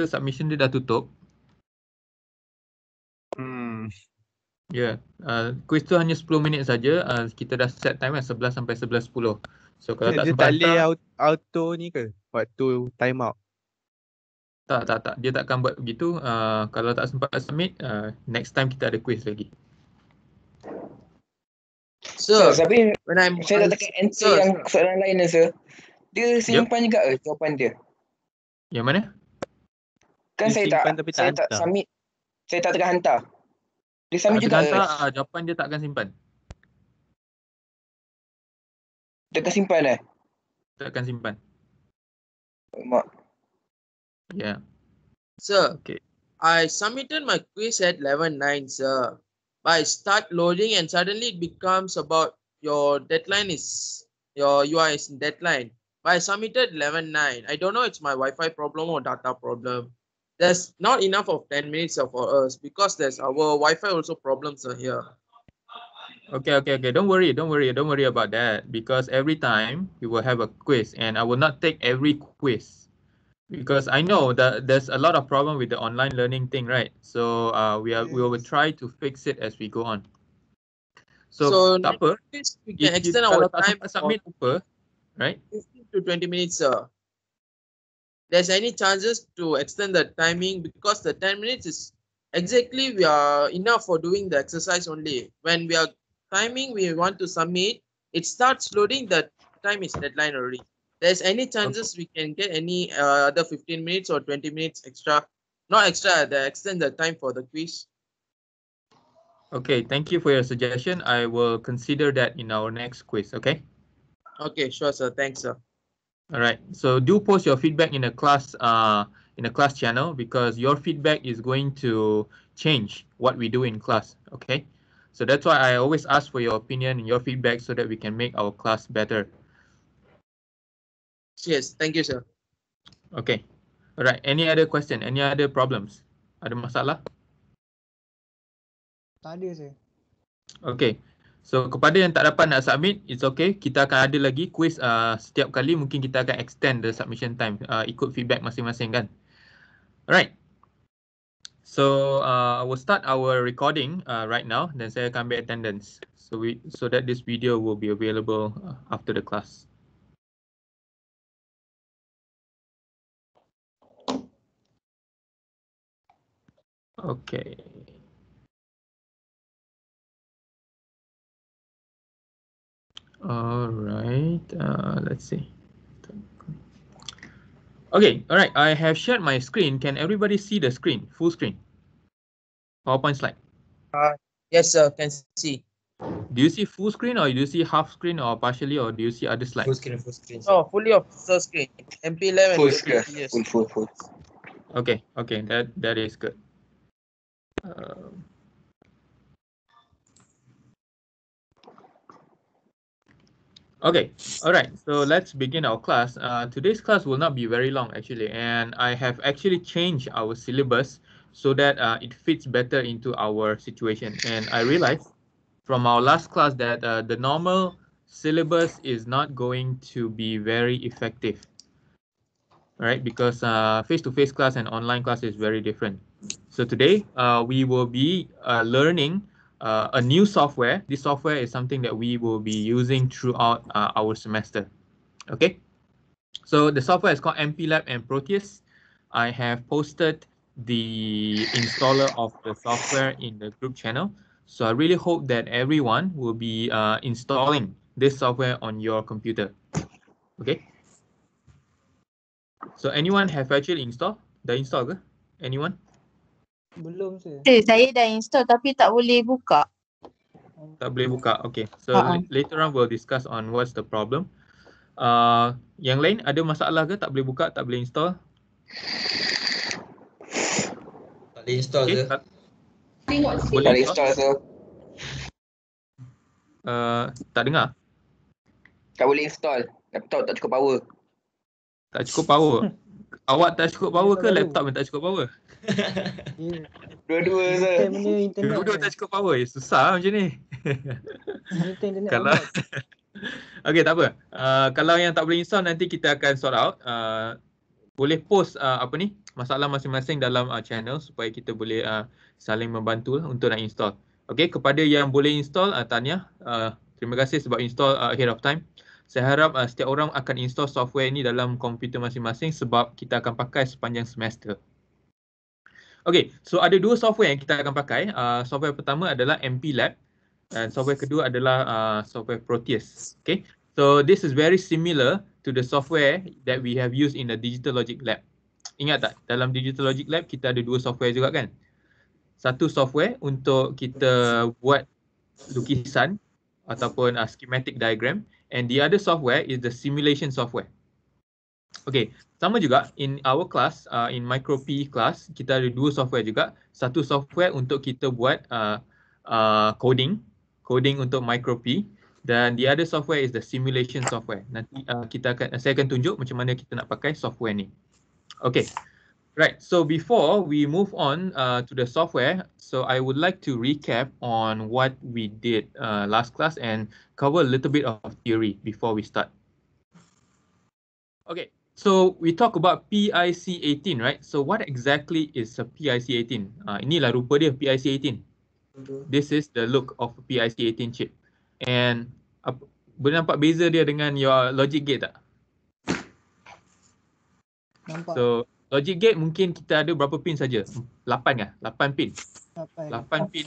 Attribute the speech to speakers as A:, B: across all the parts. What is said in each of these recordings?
A: submission dia dah tutup. Ya, quiz tu hanya 10 minit saja. Kita dah set time 11 sampai 11.10. So kalau tak
B: Dia
A: sempat
B: tak boleh
A: hantar,
B: auto ni ke? Waktu time out.
A: tak. Dia takkan buat begitu. Kalau tak sempat submit, next time kita ada quiz lagi.
C: Sir,
D: Tapi
C: when I'm
D: saya tak tekan enter yang soalan lain ni, sir. Dia simpan juga ke jawapan dia?
A: Yang mana?
D: Kan
B: Dia
D: saya
B: simpan tapi tak
D: tak
B: hantar.
D: submit. Saya tak tekan hantar. Dia
A: Tak
D: submit juga ke?
A: hantar, jawapan dia takkan simpan.
D: Tekan simpan
A: Takkan simpan.
D: Mak.
A: Ya.
C: Sir,
A: Okay.
C: I submitted my quiz at 11:09, sir. But I start loading and suddenly it becomes about your deadline is your UI is deadline. But I submitted 11:09. I don't know it's my Wi-Fi problem or data problem. There's not enough of 10 minutes for us because there's our Wi-Fi also problems are here.
A: Okay. Don't worry about that, because every time we will have a quiz, and I will not take every quiz, because I know that there's a lot of problem with the online learning thing, right? So we will try to fix it as we go on. So tak apa,
C: we can extend our
A: kalau tak
C: time
A: sempat submit apa, right?
C: 15 to 20 minutes, sir. There's any chances to extend the timing, because the 10 minutes is exactly we are enough for doing the exercise only. When we are timing, we want to submit, it starts loading, the time is deadline already. There's any chances we can get any other 15 minutes or 20 minutes extra? Not extra, extend the time for the quiz.
A: Okay, thank you for your suggestion. I will consider that in our next quiz, okay?
C: Okay, sure, sir. Thanks, sir.
A: All right. So do post your feedback in the class channel, because your feedback is going to change what we do in class, okay? So that's why I always ask for your opinion and your feedback so that we can make our class better.
C: Yes, thank you, sir.
A: Okay. All right. Any other question? Any other problems? Ada masalah?
E: Tak ada, sir.
A: Okay. So kepada yang tak dapat nak submit, it's okay. Kita akan ada lagi quiz setiap kali. Mungkin kita akan extend the submission time ikut feedback masing-masing kan. Alright. So I will start our recording right now, dan saya akan ambil attendance. So that this video will be available after the class. Okay. All right. Let's see. Okay. All right. I have shared my screen. Can everybody see the screen? Full screen. PowerPoint slide.
C: Yes, sir. Can see.
A: Do you see full screen, or do you see half screen, or partially, or do you see other slides?
D: Full screen.
C: Oh, fully of full screen. MP11.
D: Full screen.
C: Yes.
D: Full.
A: Okay. That is good. Okay, all right. So let's begin our class. Today's class will not be very long actually, and I have actually changed our syllabus so that it fits better into our situation. And I realized from our last class that the normal syllabus is not going to be very effective, right? Because face-to-face class and online class is very different. So today we will be learning a new software. This software is something that we will be using throughout our semester. Okay, so the software is called MPLab and Proteus. I have posted the installer of the software in the group channel. So I really hope that everyone will be installing this software on your computer. Okay. So anyone have actually installed? Dah install ke? Anyone?
E: Belum, sir.
F: Saya dah install tapi tak boleh buka.
A: Tak boleh buka. Okay. So later on we'll discuss on what's the problem. Yang lain ada masalah ke? Tak boleh buka, tak boleh install?
D: Tak boleh install,
A: Okay.
D: sir.
A: Boleh
D: Tak
A: install?
D: install, sir.
A: Tak dengar?
D: Tak boleh install. Laptop tak cukup power.
A: Tak cukup power. Awak tak cukup power ke laptop yang tak cukup power?
D: Dua-dua, sir.
A: Dua-dua tak cukup power. Susah macam ni.
E: Internet
A: Kalau okay, tak apa. Kalau yang tak boleh install, nanti kita akan sort out. boleh post masalah masing-masing dalam channel supaya kita boleh saling membantu untuk nak install. Okey, kepada yang boleh install, tahniah. Terima kasih sebab install ahead of time. Saya harap setiap orang akan install software ini dalam komputer masing-masing sebab kita akan pakai sepanjang semester. Okey, so ada dua software yang kita akan pakai. Software pertama adalah MP Lab dan software kedua adalah software Proteus. Okay, so this is very similar to the software that we have used in the Digital Logic Lab. Ingat tak, dalam Digital Logic Lab kita ada dua software juga kan? Satu software untuk kita buat lukisan ataupun schematic diagram, and the other software is the simulation software. Okay, sama juga in our class, in Micro P class, kita ada dua software juga. Satu software untuk kita buat coding untuk Micro P, dan the other software is the simulation software. Nanti saya akan tunjuk macam mana kita nak pakai software ni. Okay, right. So before we move on to the software, so I would like to recap on what we did last class and cover a little bit of theory before we start. Okay, so we talk about PIC 18, right? So what exactly is a PIC 18? Inilah rupa dia PIC 18. This is the look of PIC 18 chip. And boleh nampak beza dia dengan your logic gate tak?
E: Nampak.
A: So logic gate mungkin kita ada berapa pin saja? 8 kah? 8 pin. 8 pin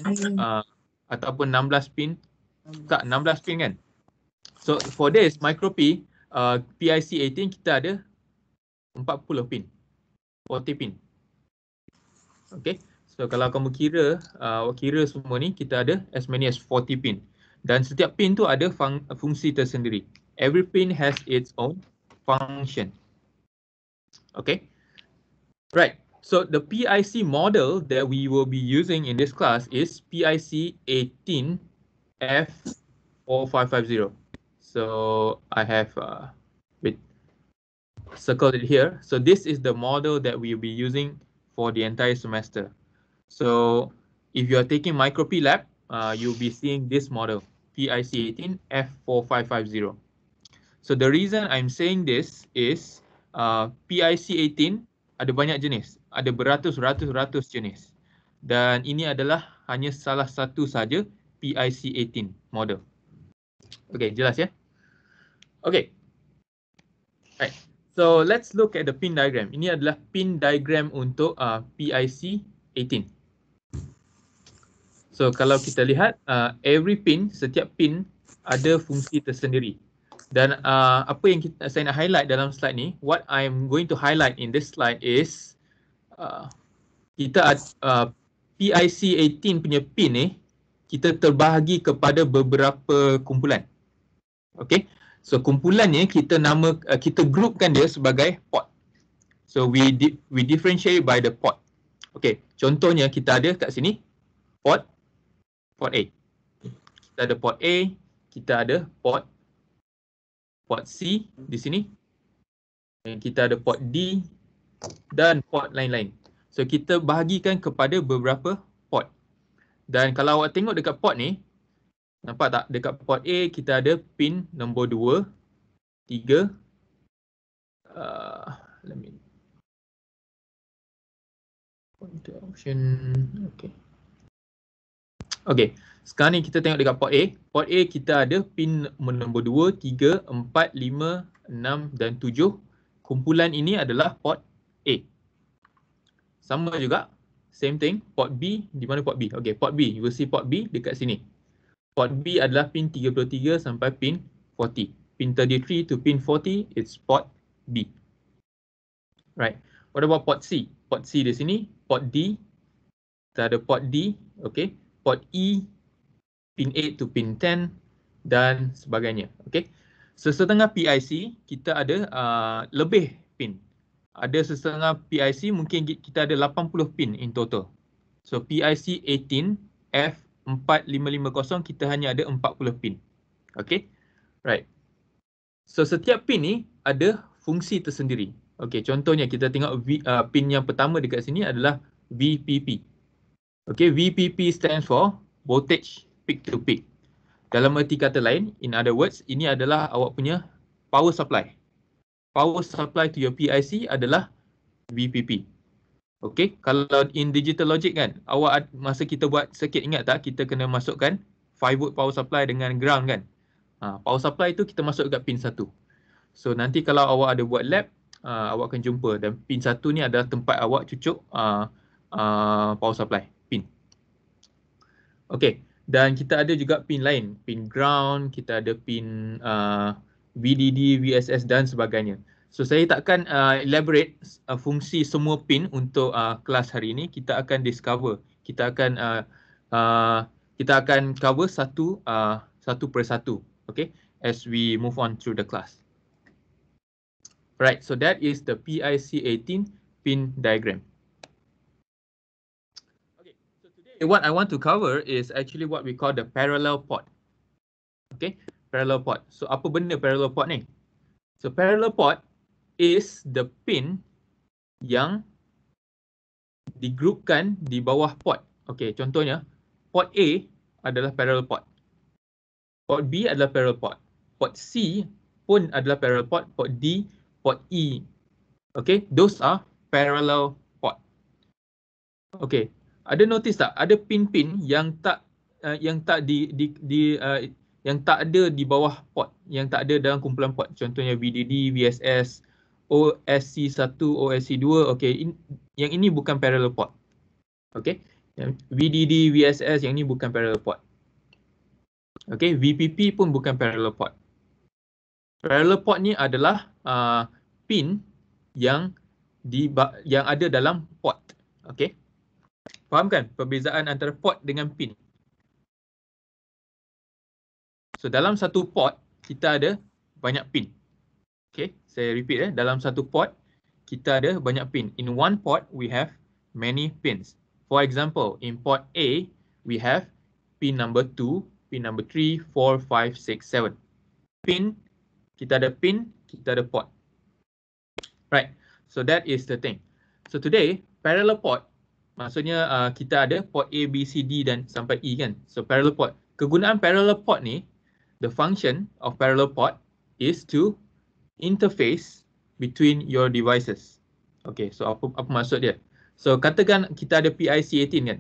A: ataupun 16 pin. Tak, 16 pin kan? So for this Micro P, PIC 18 kita ada 40 pin. 40 pin. Okay. So kalau kamu kira semua ni, kita ada as many as 40 pin. Dan setiap pin tu ada fungsi tersendiri. Every pin has its own function. Okay. Right. So the PIC model that we will be using in this class is PIC 18F4550. So I have circled it here. So this is the model that we will be using for the entire semester. So if you are taking Micro P Lab, you'll be seeing this model, PIC 18F4550. So the reason I'm saying this is PIC 18 ada banyak jenis, ada beratus-ratus jenis. Dan ini adalah hanya salah satu saja PIC 18 model. Okay, jelas ya? Okay. Right. So let's look at the pin diagram. Ini adalah pin diagram untuk PIC 18. So kalau kita lihat, every pin, setiap pin ada fungsi tersendiri. Dan apa yang saya nak highlight dalam slide ni, what I'm going to highlight in this slide is kita PIC 18 punya pin ni kita terbahagi kepada beberapa kumpulan. Okay, so kumpulan ni kita groupkan dia sebagai port. So we differentiate by the port. Okay, contohnya kita ada kat sini port A. Kita ada port A, kita ada port C di sini. Dan kita ada port D dan port lain-lain. So kita bahagikan kepada beberapa port. Dan kalau awak tengok dekat port ni, nampak tak? Dekat port A kita ada pin nombor 2, 3. Let me option. Okay. Okay, sekarang ni kita tengok dekat port A. Port A kita ada pin nombor 2, 3, 4, 5, 6 dan 7. Kumpulan ini adalah port A. Sama juga, same thing, port B. Di mana port B? Okay, port B. You will see port B dekat sini. Port B adalah pin 33 sampai pin 40. Pin 33 to pin 40, it's port B. Right. What about port C? Port C di sini, port D. Kita ada port D, okay. Port E, pin 8 to pin 10 dan sebagainya. Okay. Sesetengah PIC kita ada lebih pin. Ada sesetengah PIC mungkin kita ada 80 pin in total. So PIC 18 F4550 kita hanya ada 40 pin. Okay. Right. So setiap pin ni ada fungsi tersendiri. Okay, contohnya kita tengok pin yang pertama dekat sini adalah VPP. Okay, VPP stands for voltage peak to peak. Dalam erti kata lain, in other words, ini adalah awak punya power supply. power supply to your PIC adalah VPP. Okay, kalau in digital logic kan, awak masa kita buat circuit, ingat tak kita kena masukkan 5 volt power supply dengan ground kan. Power supply tu kita masuk dekat pin 1. So nanti kalau awak ada buat lab, awak akan jumpa, dan pin 1 ni adalah tempat awak cucuk power supply pin. Okay, dan kita ada juga pin lain, pin ground, kita ada pin VDD, VSS dan sebagainya. So saya takkan elaborate fungsi semua pin untuk kelas hari ini. Kita akan discover, kita akan cover satu persatu, okay, as we move on through the class. Right, so that is the PIC 18 pin diagram. Okay, so today what I want to cover is actually what we call the parallel port. Okay, parallel port. So apa benda parallel port ni? So parallel port is the pin yang digroupkan di bawah port. Okay, contohnya port A adalah parallel port. Port B adalah parallel port. Port C pun adalah parallel port. Port D, port E. Okay, those are parallel port. Okay, ada notice tak? Ada pin-pin yang tak ada di bawah port, yang tak ada dalam kumpulan port. Contohnya VDD, VSS, OSC1, OSC2. Okay, yang ini bukan parallel port. Okay, VDD, VSS yang ini bukan parallel port. Okay, VPP pun bukan parallel port. Parallel port ni adalah pin yang ada dalam port. Okay, faham kan perbezaan antara port dengan pin? So dalam satu port kita ada banyak pin. Okay, saya repeat dalam satu port kita ada banyak pin. In one port we have many pins. For example, in port A we have pin number 2, pin number 3, 4, 5, 6, 7. Pin, kita ada pin, kita ada port. Right, so that is the thing. So today parallel port maksudnya kita ada port A, B, C, D dan sampai E kan. So parallel port. Kegunaan parallel port ni, the function of parallel port is to interface between your devices. Okay, so apa maksud dia? So katakan kita ada PIC 18 kan.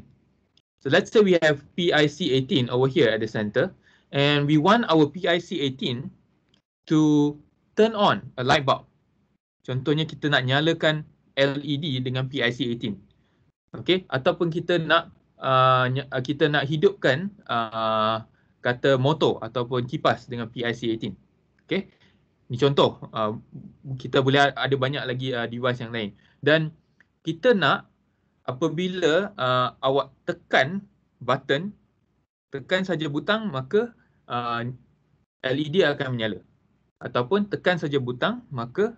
A: So let's say we have PIC 18 over here at the center, and we want our PIC 18 to turn on a light bulb. Contohnya kita nak nyalakan LED dengan PIC 18. Okay, ataupun kita nak hidupkan kata motor ataupun kipas dengan PIC 18. Okay, ni contoh. Kita boleh ada banyak lagi device yang lain. Dan kita nak apabila awak tekan button, tekan saja butang, maka LED akan menyala. Ataupun tekan saja butang, maka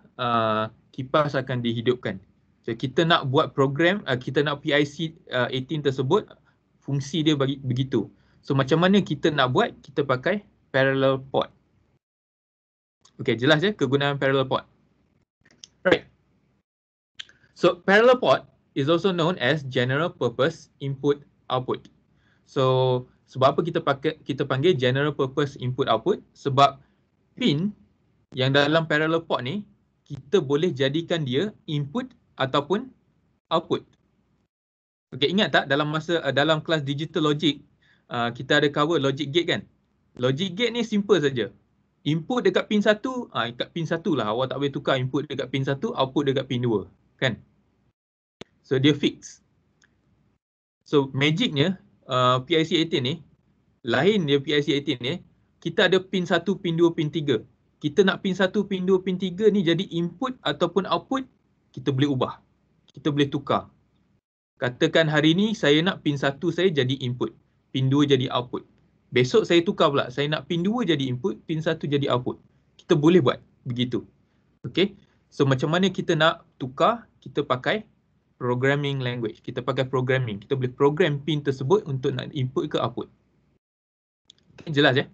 A: kipas akan dihidupkan. So kita nak buat program, kita nak PIC 18 tersebut, fungsi dia begitu. So macam mana kita nak buat? Kita pakai parallel port. Okay, jelas kegunaan parallel port. Right. So parallel port is also known as general purpose input output. So sebab apa kita panggil general purpose input output? Sebab pin yang dalam parallel port ni kita boleh jadikan dia input ataupun output. Okay, ingat tak dalam kelas digital logic kita ada cover logic gate kan? Logic gate ni simple saja. Input dekat pin 1, dekat pin 1 lah. Awak tak boleh tukar input dekat pin 1, output dekat pin 2. Kan? So dia fix. So magicnya PIC 18 ni, lain dia PIC 18 ni, kita ada pin 1, pin 2, pin 3. Kita nak pin 1, pin 2, pin 3 ni jadi input ataupun output, kita boleh ubah. Kita boleh tukar. Katakan hari ni saya nak pin 1 saya jadi input, pin 2 jadi output. Besok saya tukar pula, saya nak pin 2 jadi input, pin 1 jadi output. Kita boleh buat begitu. Okay. So macam mana kita nak tukar? Kita pakai programming language. Kita pakai programming. Kita boleh program pin tersebut untuk nak input ke output. Okay, jelas ya?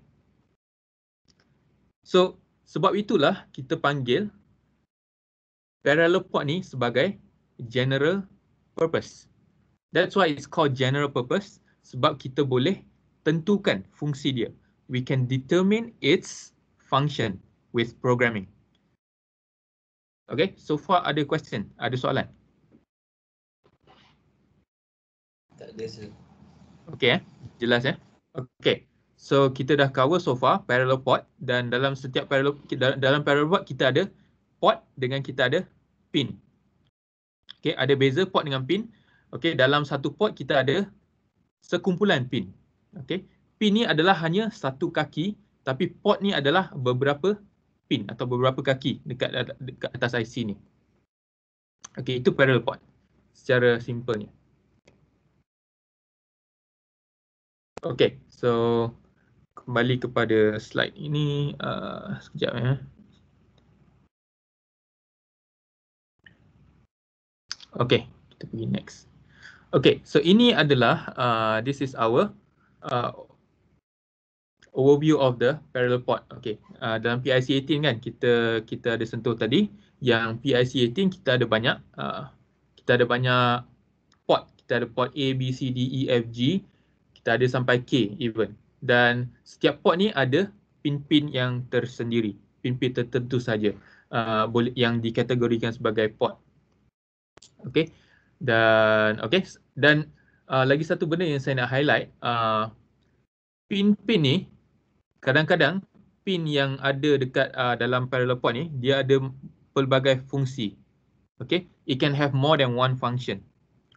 A: So sebab itulah kita panggil parallel port ni sebagai general purpose. That's why it's called general purpose, sebab kita boleh tentukan fungsi dia. We can determine its function with programming. Okay, so far ada question, ada soalan?
D: Tak ada sir.
A: Okay, jelas ya? Okay, so kita dah cover so far parallel port, dan dalam setiap dalam parallel port kita ada port dengan kita ada pin. Okay, ada beza port dengan pin. Okay, dalam satu port kita ada sekumpulan pin. Okay, pin ni adalah hanya satu kaki, tapi port ni adalah beberapa pin atau beberapa kaki dekat atas IC ni. Okay, itu parallel port secara simpelnya. Okay, so kembali kepada slide ini sekejap ya. Okay, kita pergi next. Okay, so ini adalah this is our overview of the parallel port. Okay, dalam PIC 18 kan kita ada sentuh tadi yang PIC 18 kita ada banyak port. Kita ada port A, B, C, D, E, F, G. Kita ada sampai K even. Dan setiap port ni ada pin-pin yang tersendiri, pin-pin tertentu saja boleh yang dikategorikan sebagai port. Okay, dan lagi satu benda yang saya nak highlight, pin-pin ni kadang-kadang pin yang ada dekat dalam parallel port ni dia ada pelbagai fungsi. Okay, it can have more than one function.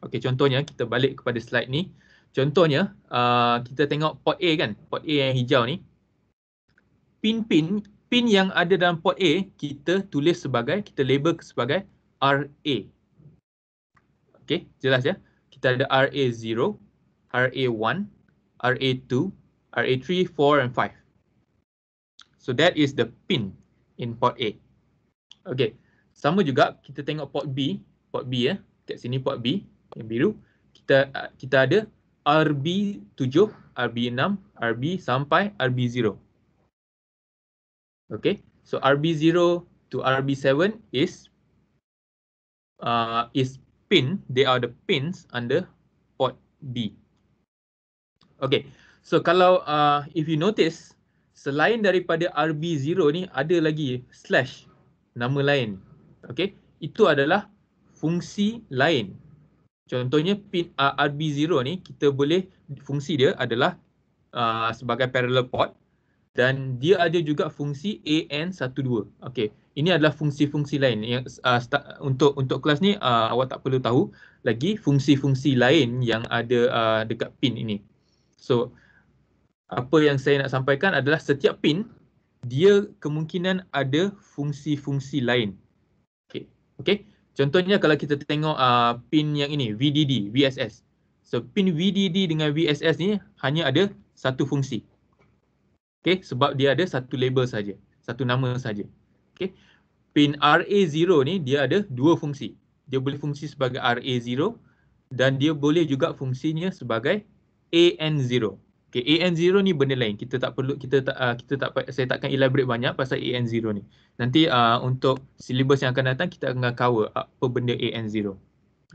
A: Okay, contohnya kita balik kepada slide ni. Contohnya kita tengok port A kan, port A yang hijau ni. Pin yang ada dalam port A kita label sebagai RA. Okay, jelas ya? Kita ada RA0, RA1, RA2, RA3, 4 and 5. So that is the pin in port A. Okay, sama juga kita tengok port B ya. Kat sini port B yang biru. Kita ada RB7, RB6, RB sampai RB0. Okay, so RB0 to RB7 is pin. They are the pins under port B. Okay, so kalau if you notice, selain daripada RB0 ni ada lagi slash, nama lain. Okay, itu adalah fungsi lain. Contohnya pin RB0 ni kita boleh, fungsi dia adalah sebagai parallel port, dan dia ada juga fungsi AN12. Okey, ini adalah fungsi-fungsi lain yang untuk kelas ni awak tak perlu tahu lagi fungsi-fungsi lain yang ada dekat pin ini. So apa yang saya nak sampaikan adalah setiap pin dia kemungkinan ada fungsi-fungsi lain. Okey. Contohnya kalau kita tengok pin yang ini VDD, VSS. So pin VDD dengan VSS ni hanya ada satu fungsi. Okay, sebab dia ada satu label saja, satu nama saja. Okay, pin RA0 ni dia ada dua fungsi. Dia boleh fungsi sebagai RA0 dan dia boleh juga fungsinya sebagai AN0. Okay, AN0 ni benda lain. Saya takkan elaborate banyak pasal AN0 ni. Nanti untuk syllabus yang akan datang kita akan cover apa benda AN0.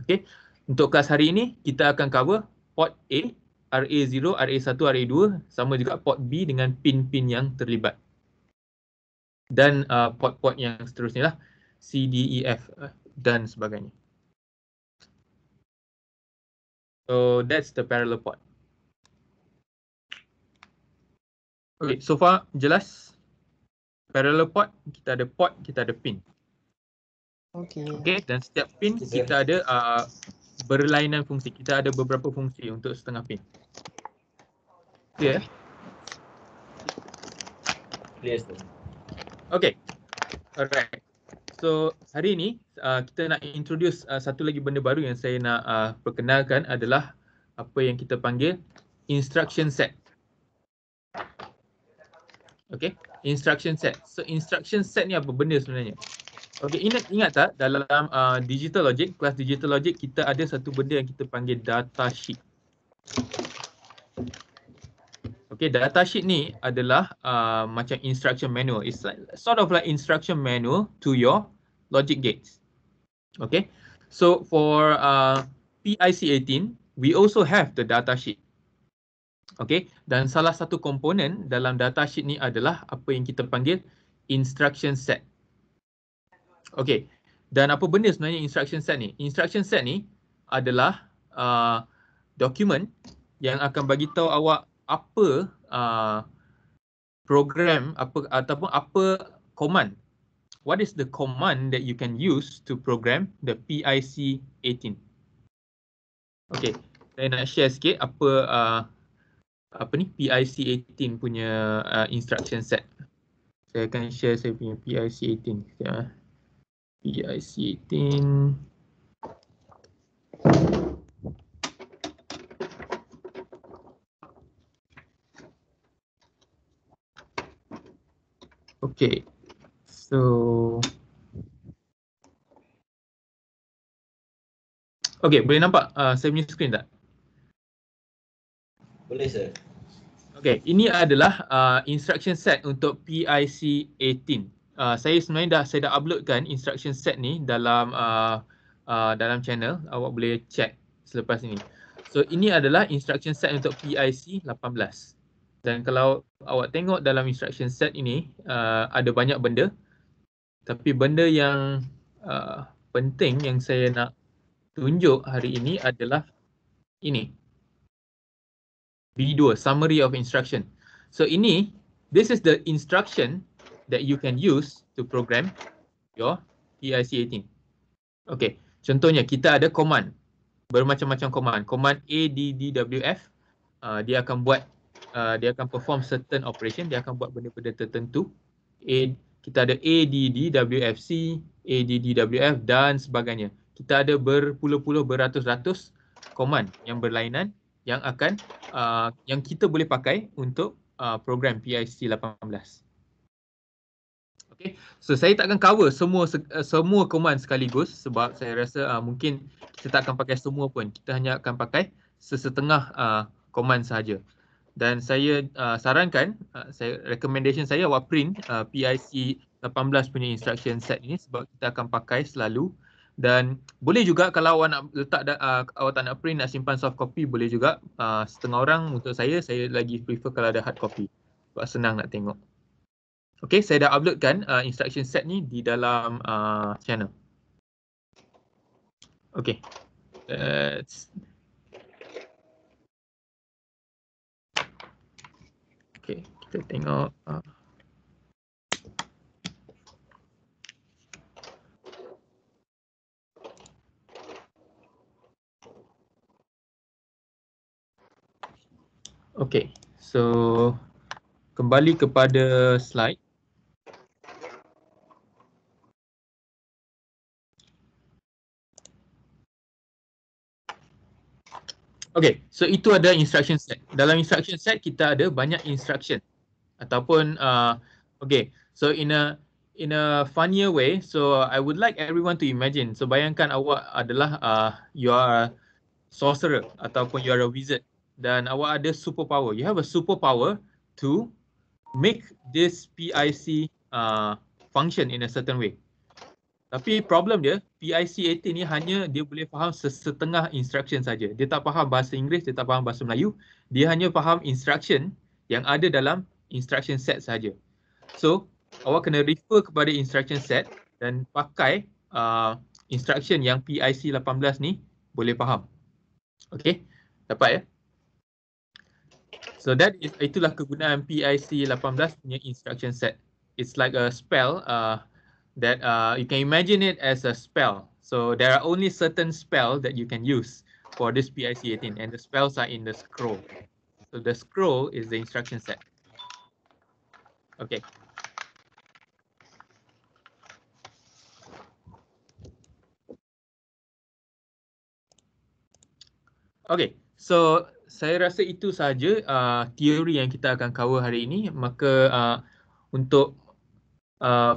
A: Okay, untuk kelas hari ini kita akan cover port A, RA0, RA1, RA2, sama juga port B dengan pin-pin yang terlibat. Dan port-port yang seterusnya lah, C, D, E, F dan sebagainya. So that's the parallel port. Okay, so far jelas? Parallel port, kita ada port, kita ada pin. Okay, dan setiap pin kita ada berlainan fungsi. Kita ada beberapa fungsi untuk setengah pin. Clear?
D: Clear sir.
A: Okay. Alright. So hari ini kita nak introduce satu lagi benda baru yang saya nak perkenalkan adalah apa yang kita panggil instruction set. Okay, instruction set. So instruction set ni apa benda sebenarnya? Okay, ingat tak dalam digital logic, kelas digital logic kita ada satu benda yang kita panggil data sheet. Okay, data sheet ni adalah macam instruction manual. It's like, sort of like instruction manual to your logic gates. Okay, so for PIC 18, we also have the data sheet. Okay, dan salah satu komponen dalam data sheet ni adalah apa yang kita panggil instruction set. Okay, Dan apa benda sebenarnya instruction set ni? Instruction set ni adalah dokumen yang akan bagi tahu awak apa program ataupun apa command. What is the command that you can use to program the PIC 18? Okay, saya nak share sikit apa ni PIC 18 punya instruction set. Saya akan share saya punya PIC 18. Sekejap. PIC 18. Okay, so okay, boleh nampak saya punya screen tak?
G: Boleh sir.
A: Okay, ini adalah instruction set untuk PIC 18. Saya sebenarnya dah uploadkan instruction set ni dalam channel. Awak boleh check selepas ini. So ini adalah instruction set untuk PIC 18. Dan kalau awak tengok dalam instruction set ini ada banyak benda. Tapi benda yang penting yang saya nak tunjuk hari ini adalah ini. B2, summary of instruction. So this is the instruction that you can use to program your PIC 18. Okay, contohnya kita ada command, bermacam-macam command. Command ADDWF, dia akan perform certain operation, dia akan buat benda-benda tertentu. Kita ada ADDWFC, ADDWF dan sebagainya. Kita ada berpuluh-puluh, beratus-ratus command yang berlainan yang akan yang kita boleh pakai untuk program PIC 18. Okay, so saya tak akan cover semua command sekaligus sebab saya rasa mungkin kita tak akan pakai semua pun. Kita hanya akan pakai sesetengah command sahaja. Dan saya sarankan, recommendation saya awak print PIC 18 punya instruction set ini sebab kita akan pakai selalu. Dan boleh juga kalau awak nak awak tak nak print, nak simpan soft copy, boleh juga. Setengah orang, untuk saya lagi prefer kalau ada hard copy sebab senang nak tengok. Okay, saya dah uploadkan instruction set ni di dalam channel. Okay, okay, kita tengok. Okay, so kembali kepada slide. Okay, so itu ada instruction set. Dalam instruction set kita ada banyak instruction ataupun okay, so in a funnier way, so I would like everyone to imagine. So bayangkan awak adalah you are a sorcerer ataupun you are a wizard dan awak ada superpower. You have a superpower to make this PIC function in a certain way. Tapi problem dia, PIC 18 ni hanya dia boleh faham setengah instruction saja. Dia tak faham bahasa Inggeris, dia tak faham bahasa Melayu. Dia hanya faham instruction yang ada dalam instruction set saja. So, awak kena refer kepada instruction set dan pakai instruction yang PIC 18 ni boleh faham. Okay, dapat ya? So itulah kegunaan PIC 18 punya instruction set. It's like a spell that you can imagine it as a spell. So there are only certain spells that you can use for this PIC 18 and the spells are in the scroll. So the scroll is the instruction set. Okay. Okay, so saya rasa itu sahaja teori yang kita akan cover hari ini. Maka untuk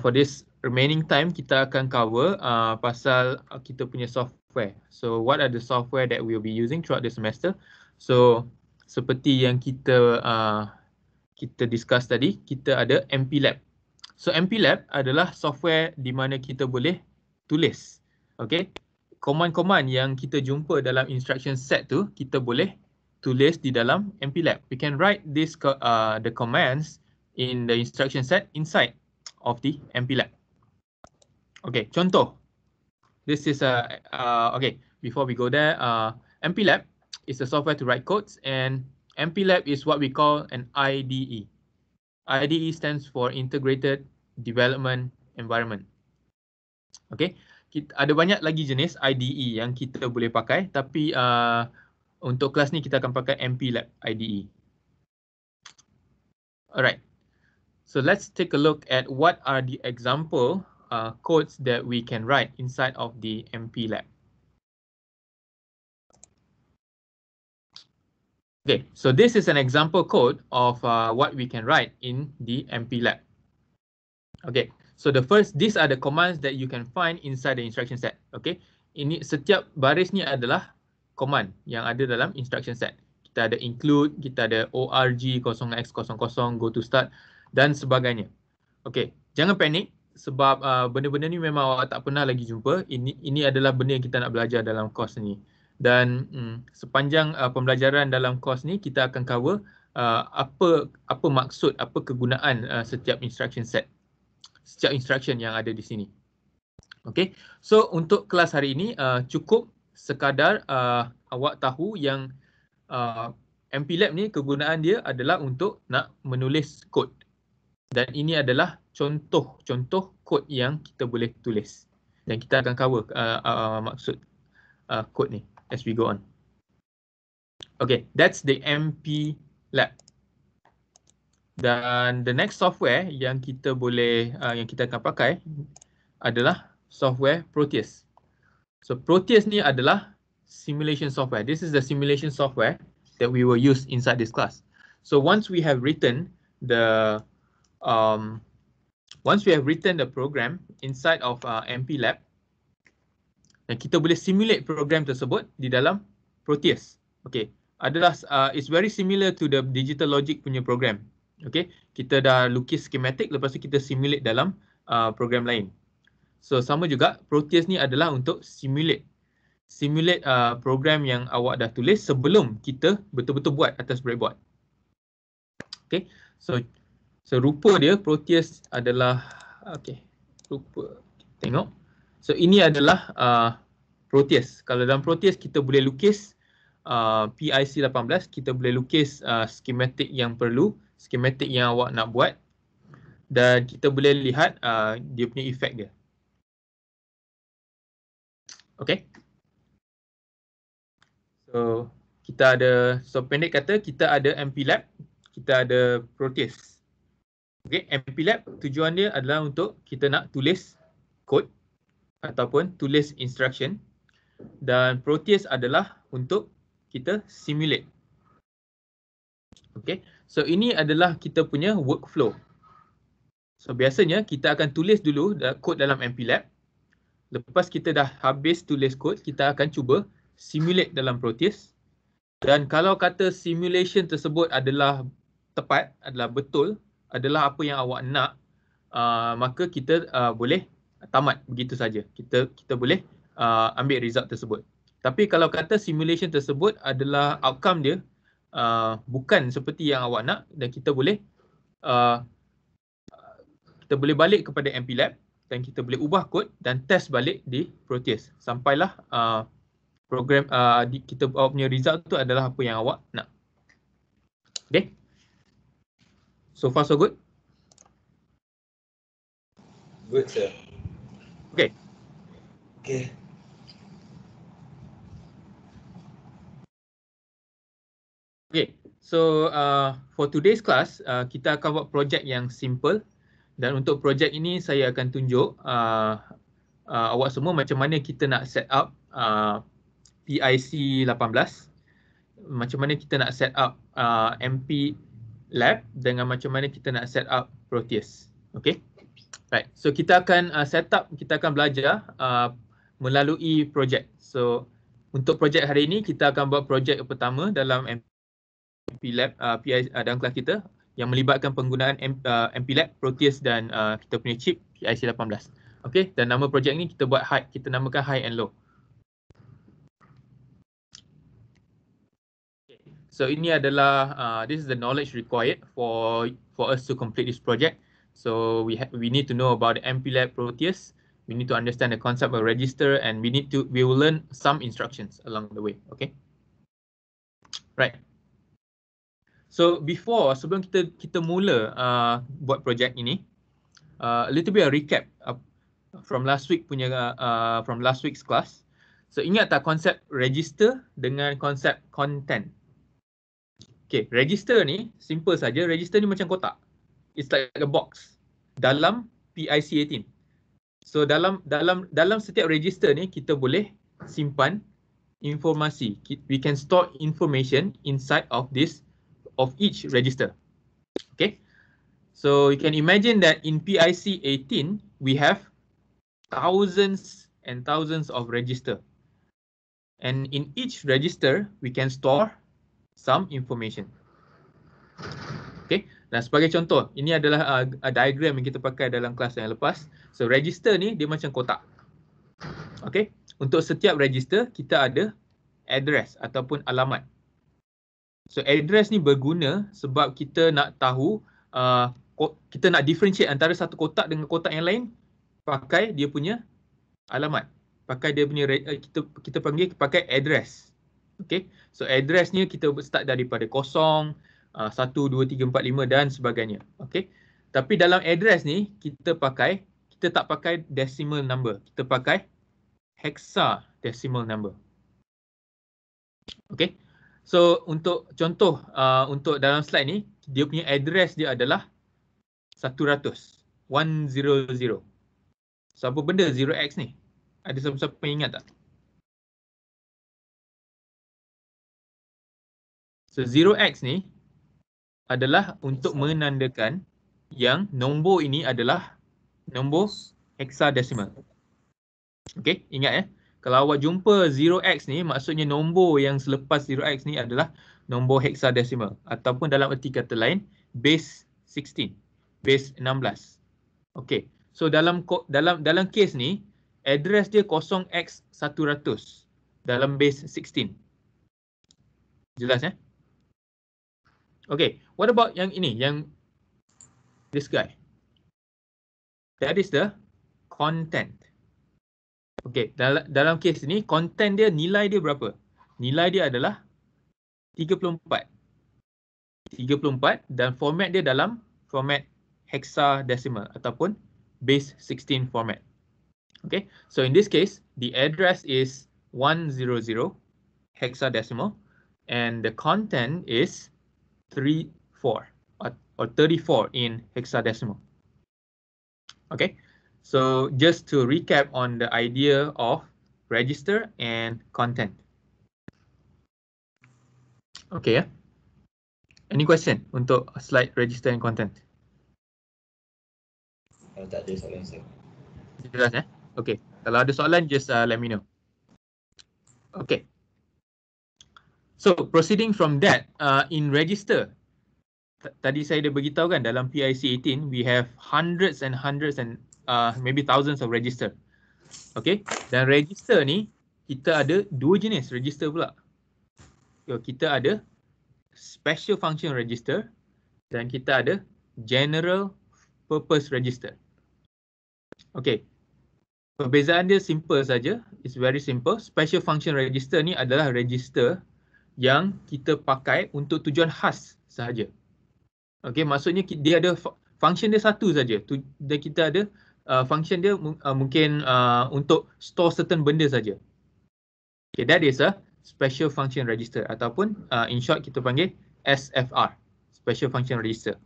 A: for this remaining time kita akan cover pasal kita punya software. So what are the software that we will be using throughout the semester? So seperti yang kita discuss tadi, kita ada MPLab. So MPLab adalah software di mana kita boleh tulis. Okay, command-command yang kita jumpa dalam instruction set tu kita boleh tulis di dalam MPLab. We can write the commands in the instruction set inside of the MPLab. Okay, contoh. this is okay. Before we go there, MPLab is a software to write codes, and MPLab is what we call an IDE. IDE stands for Integrated Development Environment. Okay, ada banyak lagi jenis IDE yang kita boleh pakai, tapi untuk kelas ni kita akan pakai MPLab IDE. Alright, so let's take a look at what are the example codes that we can write inside of the MPLab. Okay, so this is an example code of what we can write in the MPLab. Okay, so these are the commands that you can find inside the instruction set. Okay, ini setiap baris ni adalah command yang ada dalam instruction set. Kita ada include, kita ada org 0x00 go to start dan sebagainya. Okay, jangan panik sebab benda-benda ni memang awak tak pernah lagi jumpa. Ini adalah benda yang kita nak belajar dalam course ni. Dan sepanjang pembelajaran dalam course ni kita akan cover apa maksud, apa kegunaan setiap instruction set, setiap instruction yang ada di sini. Okay, so untuk kelas hari ini cukup sekadar awak tahu yang MPLab ni kegunaan dia adalah untuk nak menulis kod. Dan ini adalah contoh kod yang kita boleh tulis. Dan kita akan cover maksud kod ni as we go on. Okay, that's the MPLab. Dan the next software yang kita boleh yang kita akan pakai adalah software Proteus. So Proteus ni adalah simulation software. This is the simulation software that we will use inside this class. So once we have written the program inside of MPLab, dan kita boleh simulate program tersebut di dalam Proteus. Okay, it's very similar to the digital logic punya program. Okay, kita dah lukis schematic, lepas tu kita simulate dalam program lain. So sama juga Proteus ni adalah untuk simulate program yang awak dah tulis sebelum kita betul-betul buat atas breadboard. Okay, so rupa dia Proteus adalah rupa tengok. So ini adalah Proteus. Kalau dalam Proteus kita boleh lukis PIC 18, kita boleh lukis schematic yang perlu, schematic yang awak nak buat, dan kita boleh lihat dia punya efek dia. Okay. So pendek kata kita ada MPLab, kita ada Proteus. Okay, MPLab tujuan dia adalah untuk kita nak tulis kod ataupun tulis instruction, dan Proteus adalah untuk kita simulate. Okay, so ini adalah kita punya workflow. So biasanya kita akan tulis dulu kod dalam MPLab. Lepas kita dah habis tulis kod, kita akan cuba simulate dalam Proteus. Dan kalau kata simulation tersebut adalah tepat, adalah betul, adalah apa yang awak nak, maka kita boleh tamat begitu saja. Kita boleh ambil result tersebut. Tapi kalau kata simulation tersebut adalah outcome dia bukan seperti yang awak nak, dan kita boleh balik kepada MPLab dan kita boleh ubah kod dan test balik di Proteus sampailah program kita punya result tu adalah apa yang awak nak. Okay, so far so good.
G: Good, sir.
A: Okay.
G: Okay.
A: Okay, so for today's class, kita akan buat projek yang simple, dan untuk projek ini saya akan tunjuk awak semua macam mana kita nak set up PIC 18, macam mana kita nak set up MPLab, dengan macam mana kita nak set up Proteus. Okay, right. So kita akan kita akan belajar melalui projek. So untuk projek hari ini kita akan buat projek pertama dalam MPLab dalam kelas kita yang melibatkan penggunaan MPLab, Proteus dan kita punya chip PIC 18. Okay, dan nama projek ni kita buat kita namakan high and low. Okay. So ini adalah this is the knowledge required for us to complete this project. So we need to know about the MPLab, Proteus, We need to understand the concept of register, and we will learn some instructions along the way. Okay. Right. So sebelum kita mula buat projek ini, a little bit of recap from last week's class. So ingat tak konsep register dengan konsep content? Okay, register ni simple saja. Register ni macam kotak. It's like a box dalam PIC 18. So dalam setiap register ni kita boleh simpan informasi. We can store information inside of each register. Okay. So you can imagine that in PIC 18 we have thousands and thousands of register. And in each register we can store some information. Okay. Dan sebagai contoh, ini adalah diagram yang kita pakai dalam kelas yang lepas. So register ni dia macam kotak. Okay. Untuk setiap register kita ada address ataupun alamat. So address ni berguna sebab kita nak tahu, kita nak differentiate antara satu kotak dengan kotak yang lain pakai dia punya alamat. Pakai dia punya, kita panggil pakai address. Okay. So address ni kita start daripada 0, 1, 2, 3, 4, 5 dan sebagainya. Okay. Tapi dalam address ni kita tak pakai decimal number. Kita pakai hexadecimal number. Okay. So untuk contoh, untuk dalam slide ni, dia punya address dia adalah 100. So apa benda 0x ni? Ada siapa-siapa yang ingat tak? So 0x ni adalah untuk menandakan yang nombor ini adalah nombor hexadecimal. Okay, ingat ya. Kalau awak jumpa 0x ni, maksudnya nombor yang selepas 0x ni adalah nombor hexadecimal. Ataupun dalam erti kata lain, base 16, base 16. Okay, so dalam case ni, address dia 0x100 dalam base 16. Jelas ya? Okay, what about yang ini, yang this guy? That is the content. Okay, dalam case ni, content dia, nilai dia berapa? Nilai dia adalah 34. 34 dan format dia dalam format hexadecimal ataupun base 16 format. Okay, so in this case, the address is 100 hexadecimal and the content is 34 or 34 in hexadecimal. Okay, so just to recap on the idea of register and content. Okay, yeah. Any question untuk slide register and content?
G: Kalau tak ada soalan saya.
A: Jelas ya? Okay, kalau ada soalan just let me know. Okay. So proceeding from that, in register, tadi saya dah beritahu kan dalam PIC 18 we have hundreds and maybe thousands of register. Okay, dan register ni kita ada dua jenis register pula. So, kita ada special function register dan kita ada general purpose register. Okay, perbezaan dia simple saja. It's very simple. Special function register ni adalah register yang kita pakai untuk tujuan khas sahaja. Okay, maksudnya dia ada function dia satu saja. Dan kita ada function dia mungkin untuk store certain benda saja. Okay, that is a special function register ataupun in short kita panggil SFR, special function register.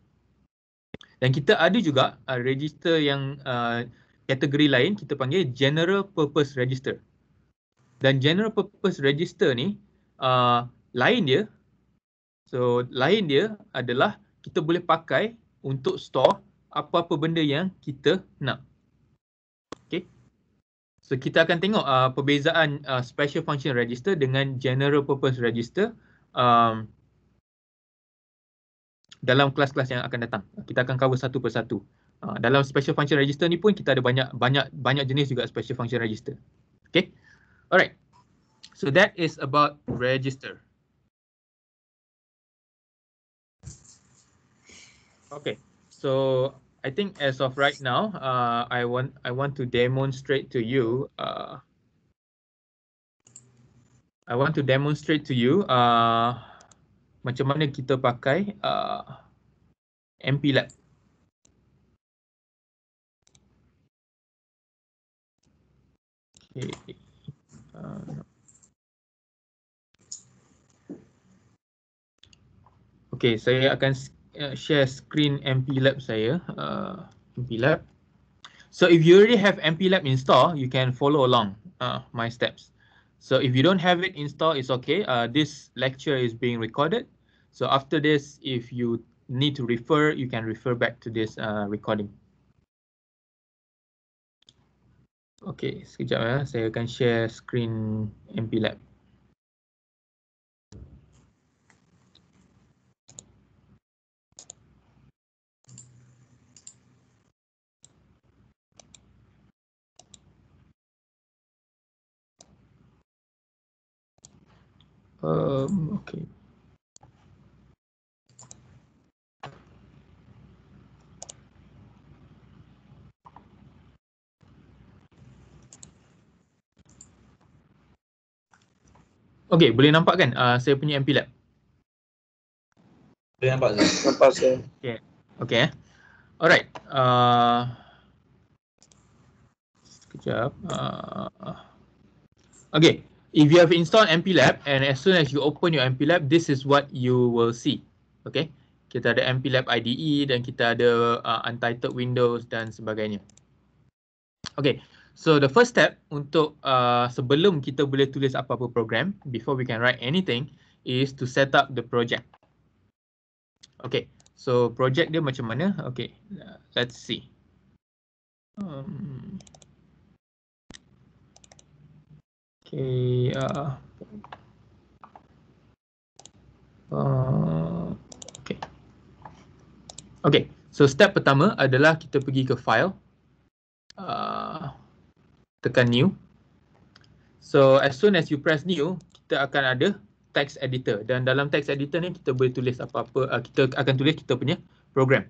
A: Dan kita ada juga register yang kategori lain kita panggil general purpose register. Dan general purpose register ni lain dia adalah kita boleh pakai untuk store apa-apa benda yang kita nak. Okay. So kita akan tengok perbezaan special function register dengan general purpose register dalam kelas-kelas yang akan datang. Kita akan cover satu persatu. Dalam special function register ni pun kita ada banyak jenis juga special function register. Okay. Alright. So that is about register. Okay, so I think as of right now, I want to demonstrate to you. I want to demonstrate to you macam mana kita pakai MPLab. Okay. Okay, saya akan share screen MPLab saya. MPLab. So if you already have MPLab installed, you can follow along my steps. So if you don't have it installed, it's okay. This lecture is being recorded. So after this, if you need to refer, you can refer back to this recording. Okay, sekejap ya. Saya akan share screen MPLab. Okay. Okay, boleh nampak kan saya punya MPLab?
G: Boleh nampak sir?
D: Nampak sir.
A: Okay. Okay. Alright. Sekejap. Okay. If you have installed MPLab and as soon as you open your MPLab, this is what you will see. Okay. Kita ada MPLab IDE dan kita ada untitled windows dan sebagainya. Okay. So the first step untuk sebelum kita boleh tulis apa-apa program, before we can write anything, is to set up the project. Okay. So project dia macam mana? Okay. Let's see. Okay. Okay. Okay. So step pertama adalah kita pergi ke file. Tekan new. So as soon as you press new, kita akan ada text editor dan dalam text editor ni kita boleh tulis apa-apa, kita akan tulis kita punya program.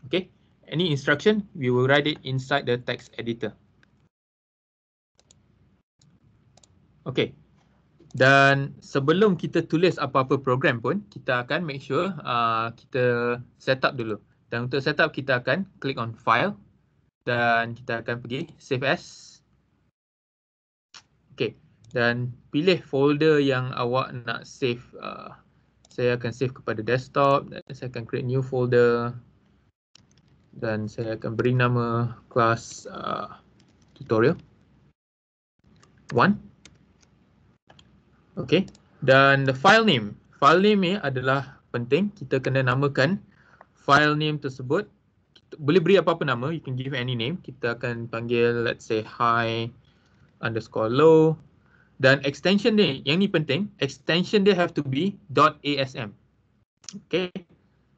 A: Okay. Any instruction, we will write it inside the text editor. Okay. Dan sebelum kita tulis apa-apa program pun, kita akan make sure kita set up dulu. Dan untuk set up, kita akan klik on file dan kita akan pergi save as. Okay. Dan pilih folder yang awak nak save. Saya akan save kepada desktop dan saya akan create new folder. Dan saya akan beri nama kelas tutorial 1. Okay. Dan the file name. File name ni adalah penting. Kita kena namakan file name tersebut. Kita boleh beri apa-apa nama. You can give any name. Kita akan panggil let's say hi_low. Dan extension ni, yang ni penting. Extension dia have to be .asm. Okay.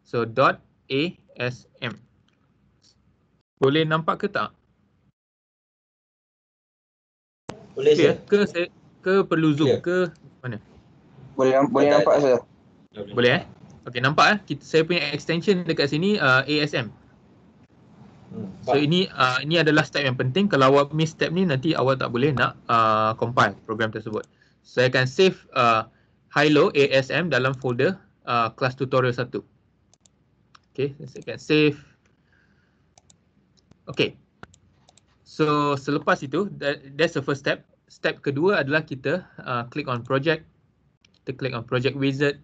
A: So .asm. Boleh nampak ke tak?
G: Boleh sir.
A: Ke perlu zoom ke mana?
D: Boleh nampak sir.
A: Boleh Okey, nampak saya punya extension dekat sini ASM. So ini adalah step yang penting. Kalau awak miss step ni, nanti awak tak boleh nak compile program tersebut. Saya akan save hi-low ASM dalam folder kelas tutorial 1. Okey, saya akan save. Okey. So selepas itu, that's the first step. Step kedua adalah kita click on project. Kita click on project wizard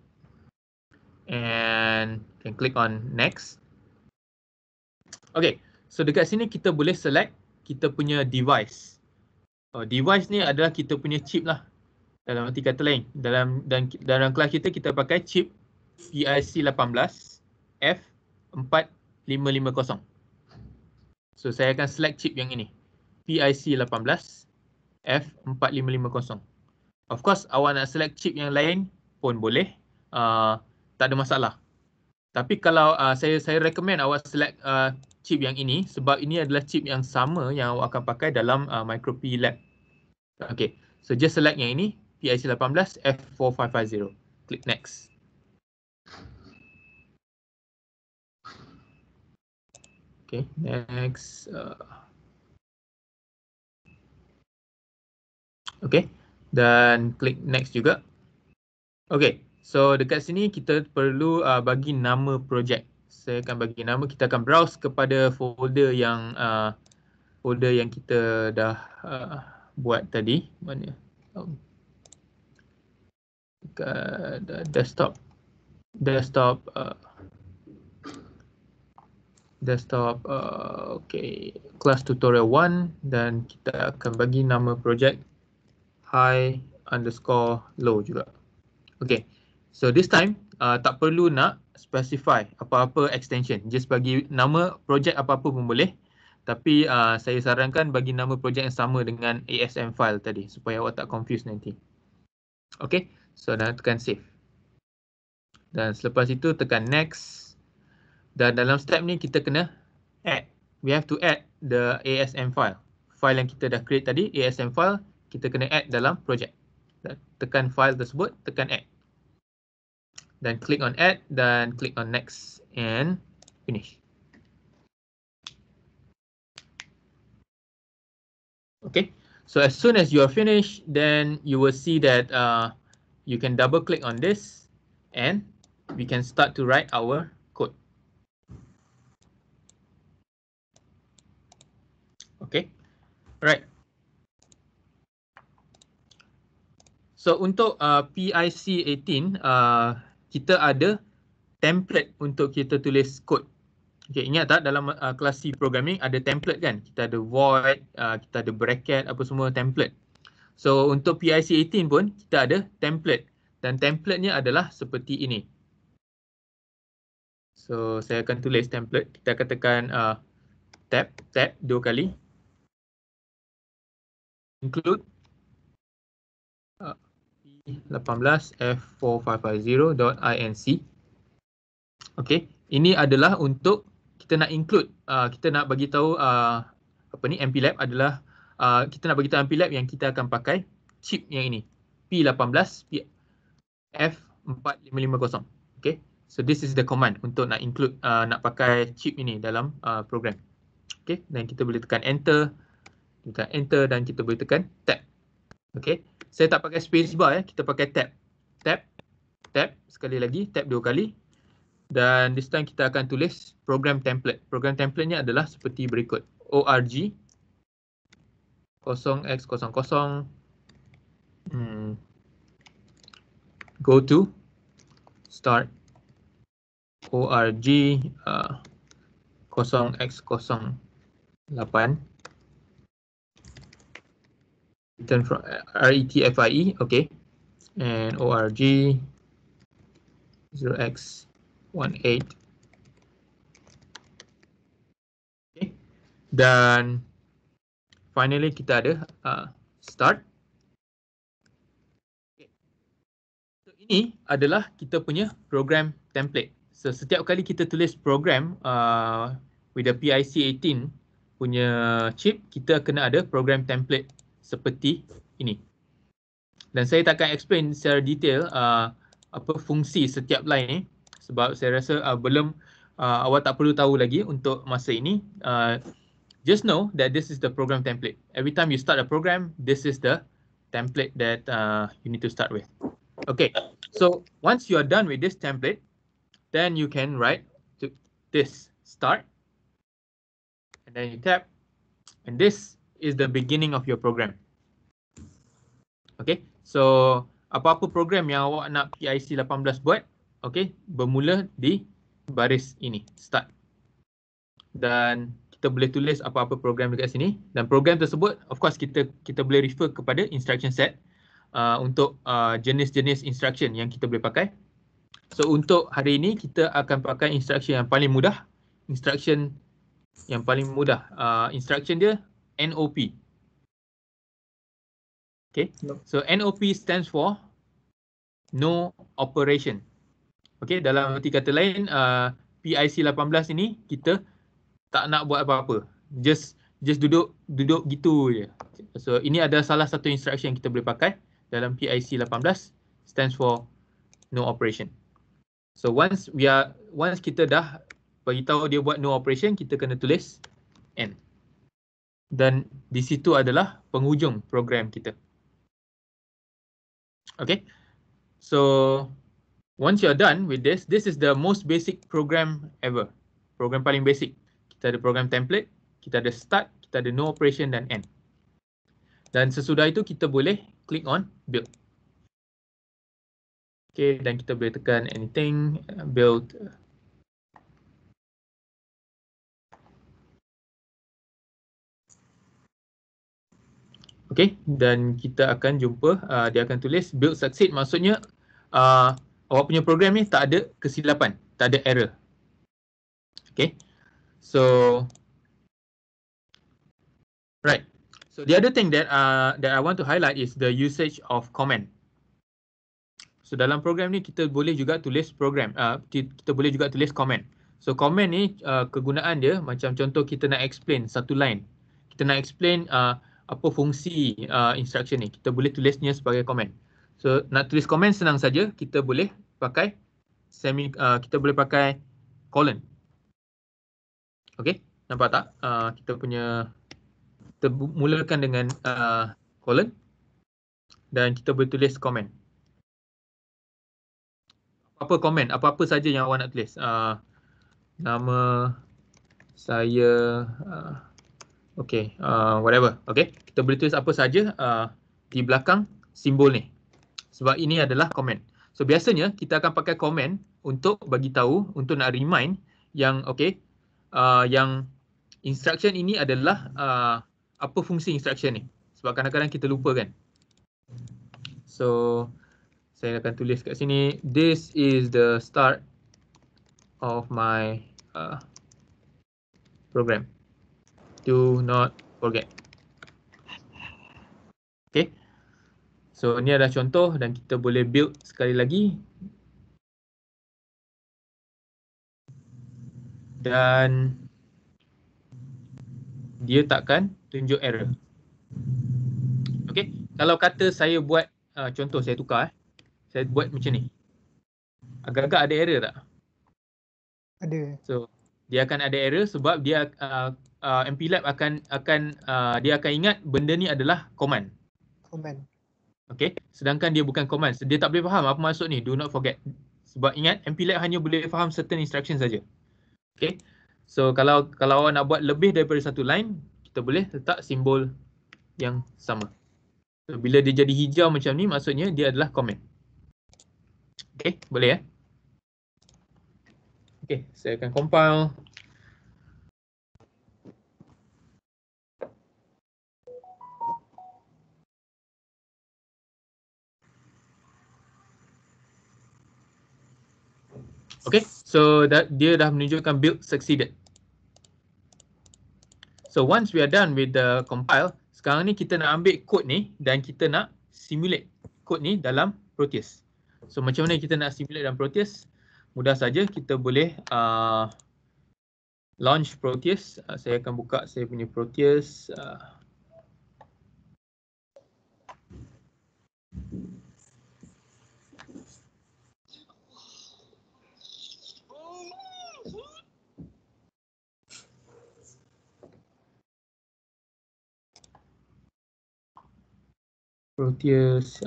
A: and can click on next. Okay, so dekat sini kita boleh select kita punya device. Device ni adalah kita punya chip lah. Dalam arti kata lain, dalam kelas kita pakai chip PIC 18 F4550. So saya akan select chip yang ini, PIC 18 F4550. Of course, awak nak select chip yang lain pun boleh, tak ada masalah. Tapi kalau saya recommend awak select chip yang ini sebab ini adalah chip yang sama yang awak akan pakai dalam MicroP Lab. Okay, so just select yang ini, PIC 18 F4550. Click next. Okay, next. Okay, dan klik next juga. Okay, so dekat sini kita perlu bagi nama projek. Saya akan bagi nama, kita akan browse kepada folder yang kita dah buat tadi. Mana? Dekat desktop. Okay, class tutorial 1, dan kita akan bagi nama projek high_low juga. Okay, so this time tak perlu nak specify apa-apa extension, just bagi nama projek apa-apa pun boleh, tapi saya sarankan bagi nama projek yang sama dengan ASM file tadi supaya awak tak confuse nanti. Okay, so dan tekan save, dan selepas itu tekan next, dan dalam step ni kita kena add, we have to add the ASM file yang kita dah create tadi. ASM file kita kena add dalam projek. Tekan file tersebut, tekan add, dan klik on add, dan klik on next and finish. Okay, so as soon as you are finished, then you will see that you can double click on this and we can start to write our code. Okay, right. So untuk PIC 18, kita ada template untuk kita tulis kod. Okay, ingat tak dalam kelas C programming ada template kan? Kita ada void, kita ada bracket, apa semua template. So untuk PIC 18 pun kita ada template, dan template-nya adalah seperti ini. So saya akan tulis template. Kita akan tekan tab 2 kali. Include 18f4550.inc. Okay, ini adalah untuk kita nak include, kita nak bagi tahu MPLAB adalah kita nak bagi tahu MPLAB yang kita akan pakai chip yang ini, P18 F4550. Okay, so this is the command untuk nak include, nak pakai chip ini dalam program. Okay, dan kita boleh tekan enter, dan kita boleh tekan tab. Okay, saya tak pakai space bar, kita pakai tab. Tab sekali lagi, tab 2 kali, dan this time kita akan tulis program template. Program template-nya adalah seperti berikut: org 0x00 go to start org 0x08 return from retfie, okay, and org 0x18, okay, dan finally kita ada start. Okay. So ini adalah kita punya program template. So setiap kali kita tulis program with the PIC 18 punya chip, kita kena ada program template seperti ini. Dan saya takkan explain secara detail apa fungsi setiap line ni, sebab saya rasa belum awak tak perlu tahu lagi untuk masa ini. Just know that this is the program template. Every time you start a program, this is the template that you need to start with. Okay, so once you are done with this template, then you can write to this start, and then you tap, and this is the beginning of your program. Okay, so apa-apa program yang awak nak PIC 18 buat, okay, bermula di baris ini, start. Dan kita boleh tulis apa-apa program dekat sini, dan program tersebut of course kita boleh refer kepada instruction set untuk jenis-jenis instruction yang kita boleh pakai. So untuk hari ini kita akan pakai instruction yang paling mudah. Instruction yang paling mudah, instruction dia NOP. Okay, so NOP stands for no operation. Okay, dalam arti kata lain, PIC 18 ini kita tak nak buat apa-apa, just duduk gitu je. So ini ada salah satu instruction yang kita boleh pakai dalam PIC 18, stands for no operation. So once kita dah beritahu dia buat no operation, kita kena tulis end. Dan di situ adalah penghujung program kita. Okay, so once you're done with this, this is the most basic program ever. Program paling basic. Kita ada program template, kita ada start, kita ada no operation dan end. Dan sesudah itu kita boleh click on build. Okay, dan kita boleh tekan anything, build. Okay, dan kita akan jumpa, dia akan tulis build succeed, maksudnya awak punya program ni tak ada kesilapan, tak ada error. Okay, so right. So the other thing that I want to highlight is the usage of comment. So dalam program ni kita boleh juga tulis program, kita boleh juga tulis comment. So comment ni kegunaan dia macam contoh kita nak explain satu line, kita nak explain apa fungsi instruction ni, kita boleh tulisnya sebagai comment. So nak tulis comment senang saja, kita boleh pakai kita boleh pakai colon. Okay, nampak tak? Kita mulakan dengan colon dan kita boleh tulis comment. Apa komen, apa-apa saja yang awak nak tulis. Nama saya, okay, whatever. Okay, kita boleh tulis apa saja di belakang simbol ni. Sebab ini adalah komen. So biasanya kita akan pakai komen untuk bagi tahu, untuk nak remind yang okay, yang instruction ini adalah apa fungsi instruction ni. Sebab kadang-kadang kita lupa kan. So saya akan tulis kat sini, this is the start of my program. Do not forget. Okay. So ini adalah contoh dan kita boleh build sekali lagi. Dan dia takkan tunjuk error. Okay. Kalau kata saya buat, contoh saya tukar. Saya buat macam ni. Agak-agak ada error tak?
E: Ada.
A: So dia akan ada error sebab dia MPLAB dia akan ingat benda ni adalah command.
E: Comment.
A: Okay. Sedangkan dia bukan command. So, dia tak boleh faham apa maksud ni. Do not forget. Sebab ingat MPLAB hanya boleh faham certain instruction saja. Okay. So kalau awak nak buat lebih daripada satu line, kita boleh letak simbol yang sama. So, bila dia jadi hijau macam ni, maksudnya dia adalah comment. Okay, boleh ya? Okay, saya akan compile. Okay, so dia dah menunjukkan build succeeded. So once we are done with the compile, sekarang ni kita nak ambil code ni dan kita nak simulate code ni dalam Proteus. So macam mana kita nak simulate dalam Proteus? Mudah saja, kita boleh launch Proteus. Saya akan buka saya punya Proteus. Proteus.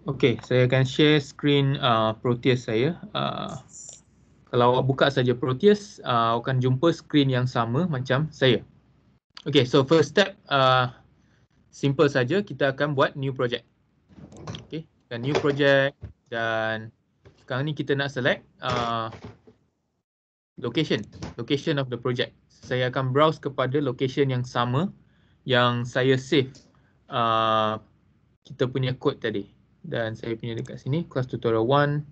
A: Okay, saya akan share screen Proteus saya. Kalau awak buka saja Proteus, awak akan jumpa screen yang sama macam saya. Okay, so first step, simple saja, kita akan buat new project. Okay, dan new project, dan sekarang ni kita nak select location of the project. Saya akan browse kepada location yang sama yang saya save kita punya code tadi. Dan saya punya dekat sini, class tutorial 1,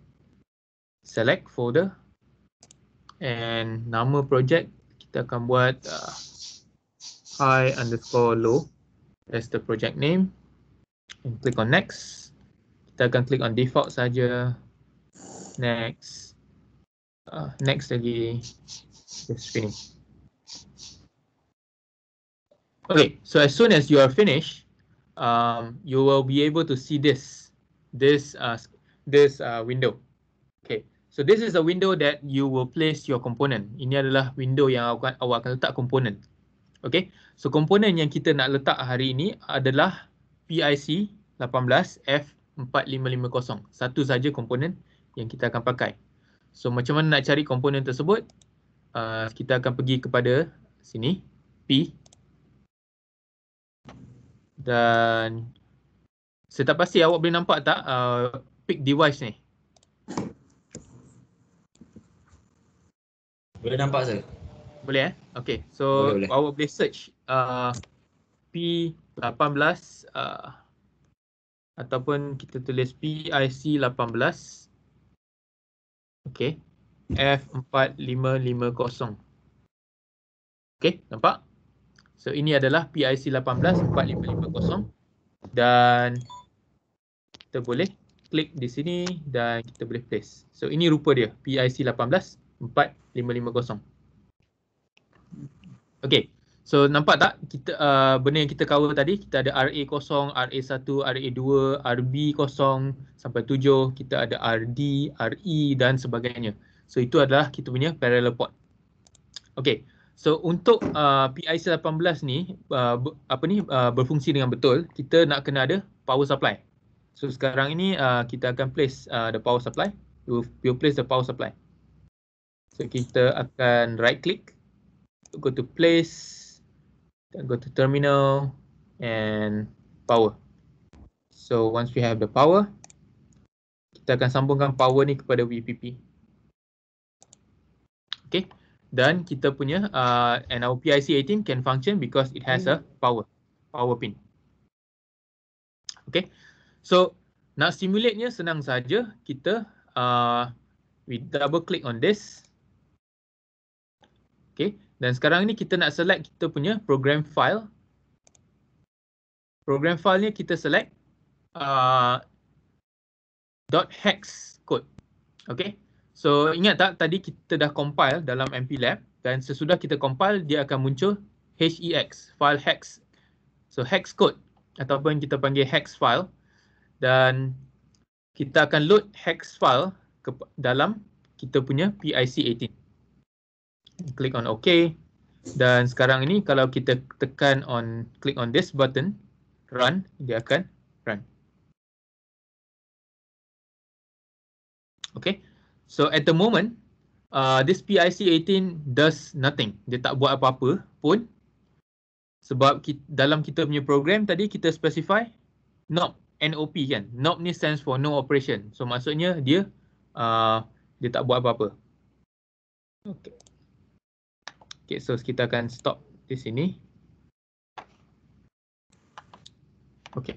A: select folder, and nama project kita akan buat high_low as the project name, and click on next. Kita akan klik on default saja. Next. Next lagi. Just finish. Okay, so as soon as you are finished, you will be able to see this window. Okay, so this is a window that you will place your component. Ini adalah window yang awak akan letak komponen. Okay, so komponen yang kita nak letak hari ini adalah PIC 18F4550. Satu saja komponen yang kita akan pakai. So macam mana nak cari komponen tersebut? Kita akan pergi kepada sini, P. Dan saya tak pasti awak boleh nampak tak pick device ni?
G: Boleh nampak sir?
A: Boleh Okay, so
G: Boleh.
A: awak boleh search P18 ataupun kita tulis PIC 18. Okay, F4550. Okay, nampak? So ini adalah PIC 184550 dan kita boleh klik di sini dan kita boleh place. So ini rupa dia, PIC 184550. Okay, so nampak tak kita benda yang kita cover tadi, kita ada RA0, RA1, RA2, RB0 sampai 7, kita ada RD, RE dan sebagainya. So itu adalah kita punya parallel port. Okay. So untuk PIC 18 ni berfungsi dengan betul, kita nak kena ada power supply. So sekarang ini kita akan place the power supply. We'll place the power supply. So kita akan right click, go to place, then go to terminal and power. So once we have the power, kita akan sambungkan power ni kepada VPP. Okay. Dan kita punya and our PIC 18 can function because it has a power pin. Okay, so nak simulate-nya senang saja. Kita we double click on this. Okay, dan sekarang ni kita nak select kita punya program file. Program file ni kita select .hex code. Okay. So ingat tak tadi kita dah compile dalam MPLAB dan sesudah kita compile dia akan muncul HEX, file hex. So hex code ataupun kita panggil hex file dan kita akan load hex file ke dalam kita punya PIC 18. Klik on OK dan sekarang ini kalau kita tekan click on this button run, dia akan run. Okay. So at the moment, this PIC 18 does nothing. Dia tak buat apa-apa pun sebab dalam kita punya program tadi kita specify NOP, NOP kan. NOP ni stands for no operation. So maksudnya dia tak buat apa-apa. Okay. Okay, so kita akan stop di sini. Okay.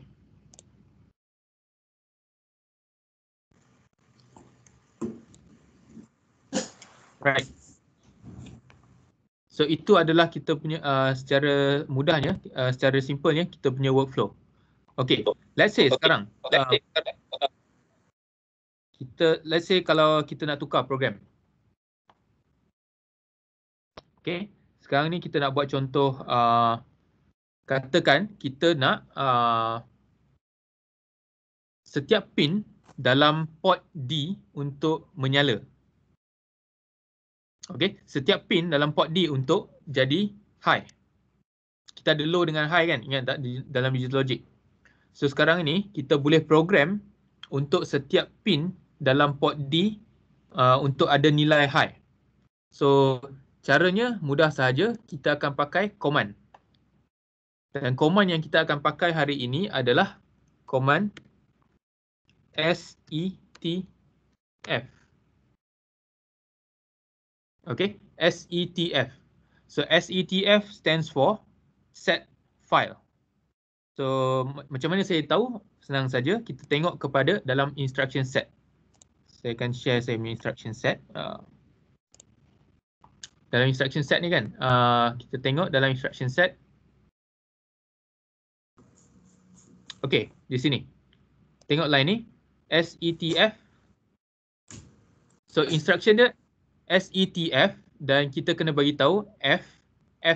A: Right. So itu adalah kita punya secara mudahnya, secara simpelnya kita punya workflow. Okay, let's say sekarang let's say kalau kita nak tukar program. Okay, sekarang ni kita nak buat contoh katakan kita nak setiap pin dalam port D untuk menyala. Okay, setiap pin dalam port D untuk jadi high. Kita ada low dengan high kan, ingat tak dalam digital logic. So sekarang ini kita boleh program untuk setiap pin dalam port D untuk ada nilai high. So caranya mudah sahaja, kita akan pakai command. Dan command yang kita akan pakai hari ini adalah command SETF. Okay, SETF. So SETF stands for set file. So macam mana saya tahu? Senang saja, kita tengok kepada dalam instruction set. Saya akan share saya punya instruction set. Dalam instruction set ni kan, kita tengok dalam instruction set. Okay, di sini. Tengok line ni. setf. So instruction dia setf dan kita kena bagi tahu F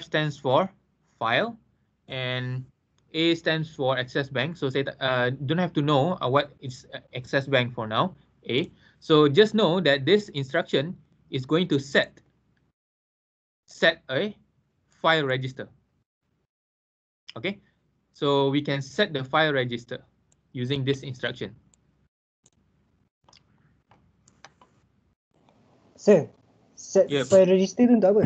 A: stands for file and A stands for access bank. So saya don't have to know what is access bank for now. A. So just know that this instruction is going to set a file register. Okay, so we can set the file register using this instruction.
E: Sir, set
A: Yep.
E: file register tu untuk apa?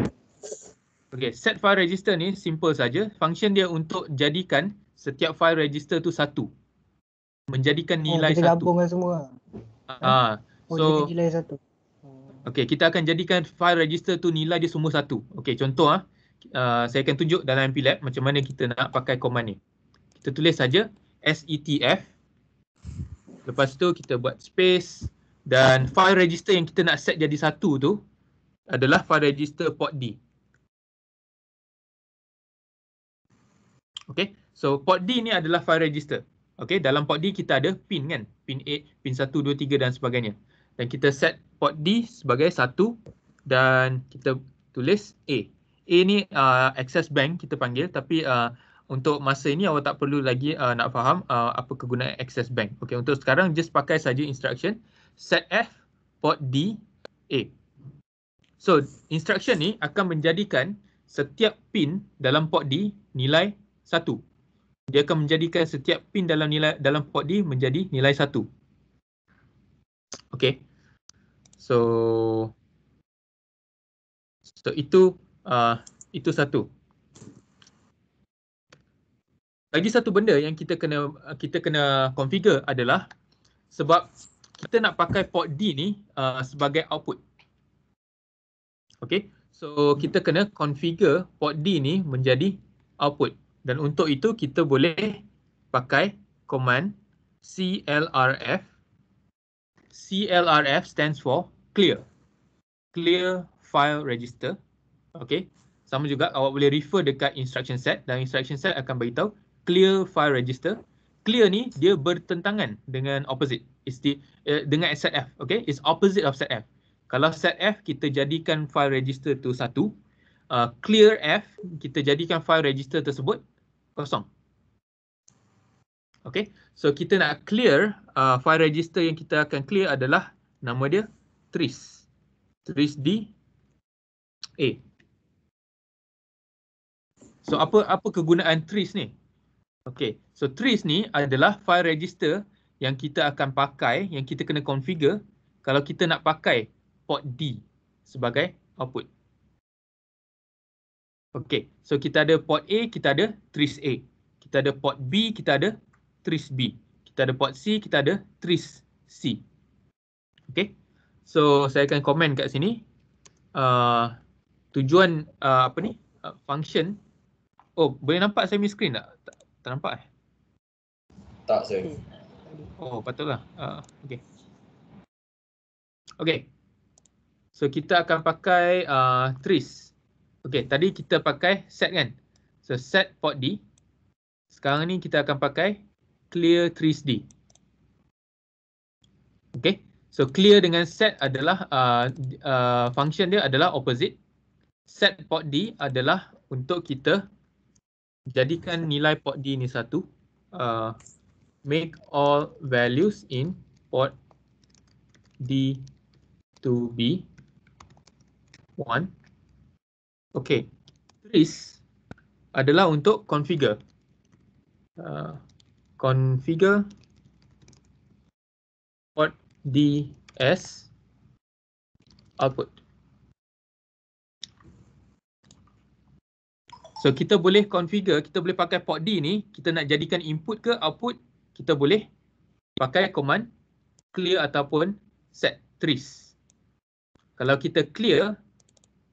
A: Okay, set file register ni simple saja. Function dia untuk jadikan setiap file register tu satu. Menjadikan nilai
E: kita
A: satu.
E: gabungkan semua.
A: So
E: jadi nilai satu.
A: okay, kita akan jadikan file register tu nilai dia semua satu. Okay, contoh saya akan tunjuk dalam MPLAB macam mana kita nak pakai command ni. Kita tulis saja setf. Lepas tu kita buat space dan file register yang kita nak set jadi satu tu adalah file register port D. Okay, so port D ni adalah file register. Okay, dalam port D kita ada pin kan, pin 8, pin 1, 2, 3 dan sebagainya. Dan kita set port D sebagai 1 dan kita tulis A. A ni access bank kita panggil, tapi untuk masa ini awak tak perlu lagi nak faham apa kegunaan access bank. Okay, untuk sekarang just pakai saja instruction set F port D A. So instruction ni akan menjadikan setiap pin dalam port D nilai 1. Dia akan menjadikan setiap pin dalam port D menjadi nilai 1. Okay. So itu satu. Lagi satu benda yang kita kena configure adalah sebab kita nak pakai port D ni sebagai output. Okay. So kita kena configure port D ni menjadi output. Dan untuk itu kita boleh pakai command clrf. CLRF stands for clear. Clear file register. Okay. Sama juga awak boleh refer dekat instruction set dan instruction set akan beritahu clear file register. Clear ni dia bertentangan dengan opposite. Dengan setf. Okay. It's opposite of setf. Kalau setf kita jadikan file register tu 1. Clear F kita jadikan file register tersebut kosong. Okay, so kita nak clear file register yang kita akan clear adalah nama dia tris D A. So apa kegunaan tris ni? Okay, so tris ni adalah file register yang kita akan pakai, yang kita kena configure kalau kita nak pakai port D sebagai output. Okay, so kita ada port A, kita ada tris A. Kita ada port B, kita ada tris B. Kita ada port C, kita ada tris C. Okay, so saya akan komen kat sini. Tujuan function. Oh, boleh nampak saya punya screen tak? Tak nampak
G: Tak, sir.
A: Oh, patutlah. Okay. Okay. So kita akan pakai tris. Okay, tadi kita pakai set kan? So set port D. Sekarang ni kita akan pakai clear tris D. Okay, so clear dengan set adalah function dia adalah opposite. Set port D adalah untuk kita jadikan nilai port D ni 1. Make all values in port D to be 1. Okay, tris adalah untuk configure. Configure port D as output. So kita boleh configure, kita boleh pakai port D ni, kita nak jadikan input ke output, kita boleh pakai command clear ataupun set tris. Kalau kita clear,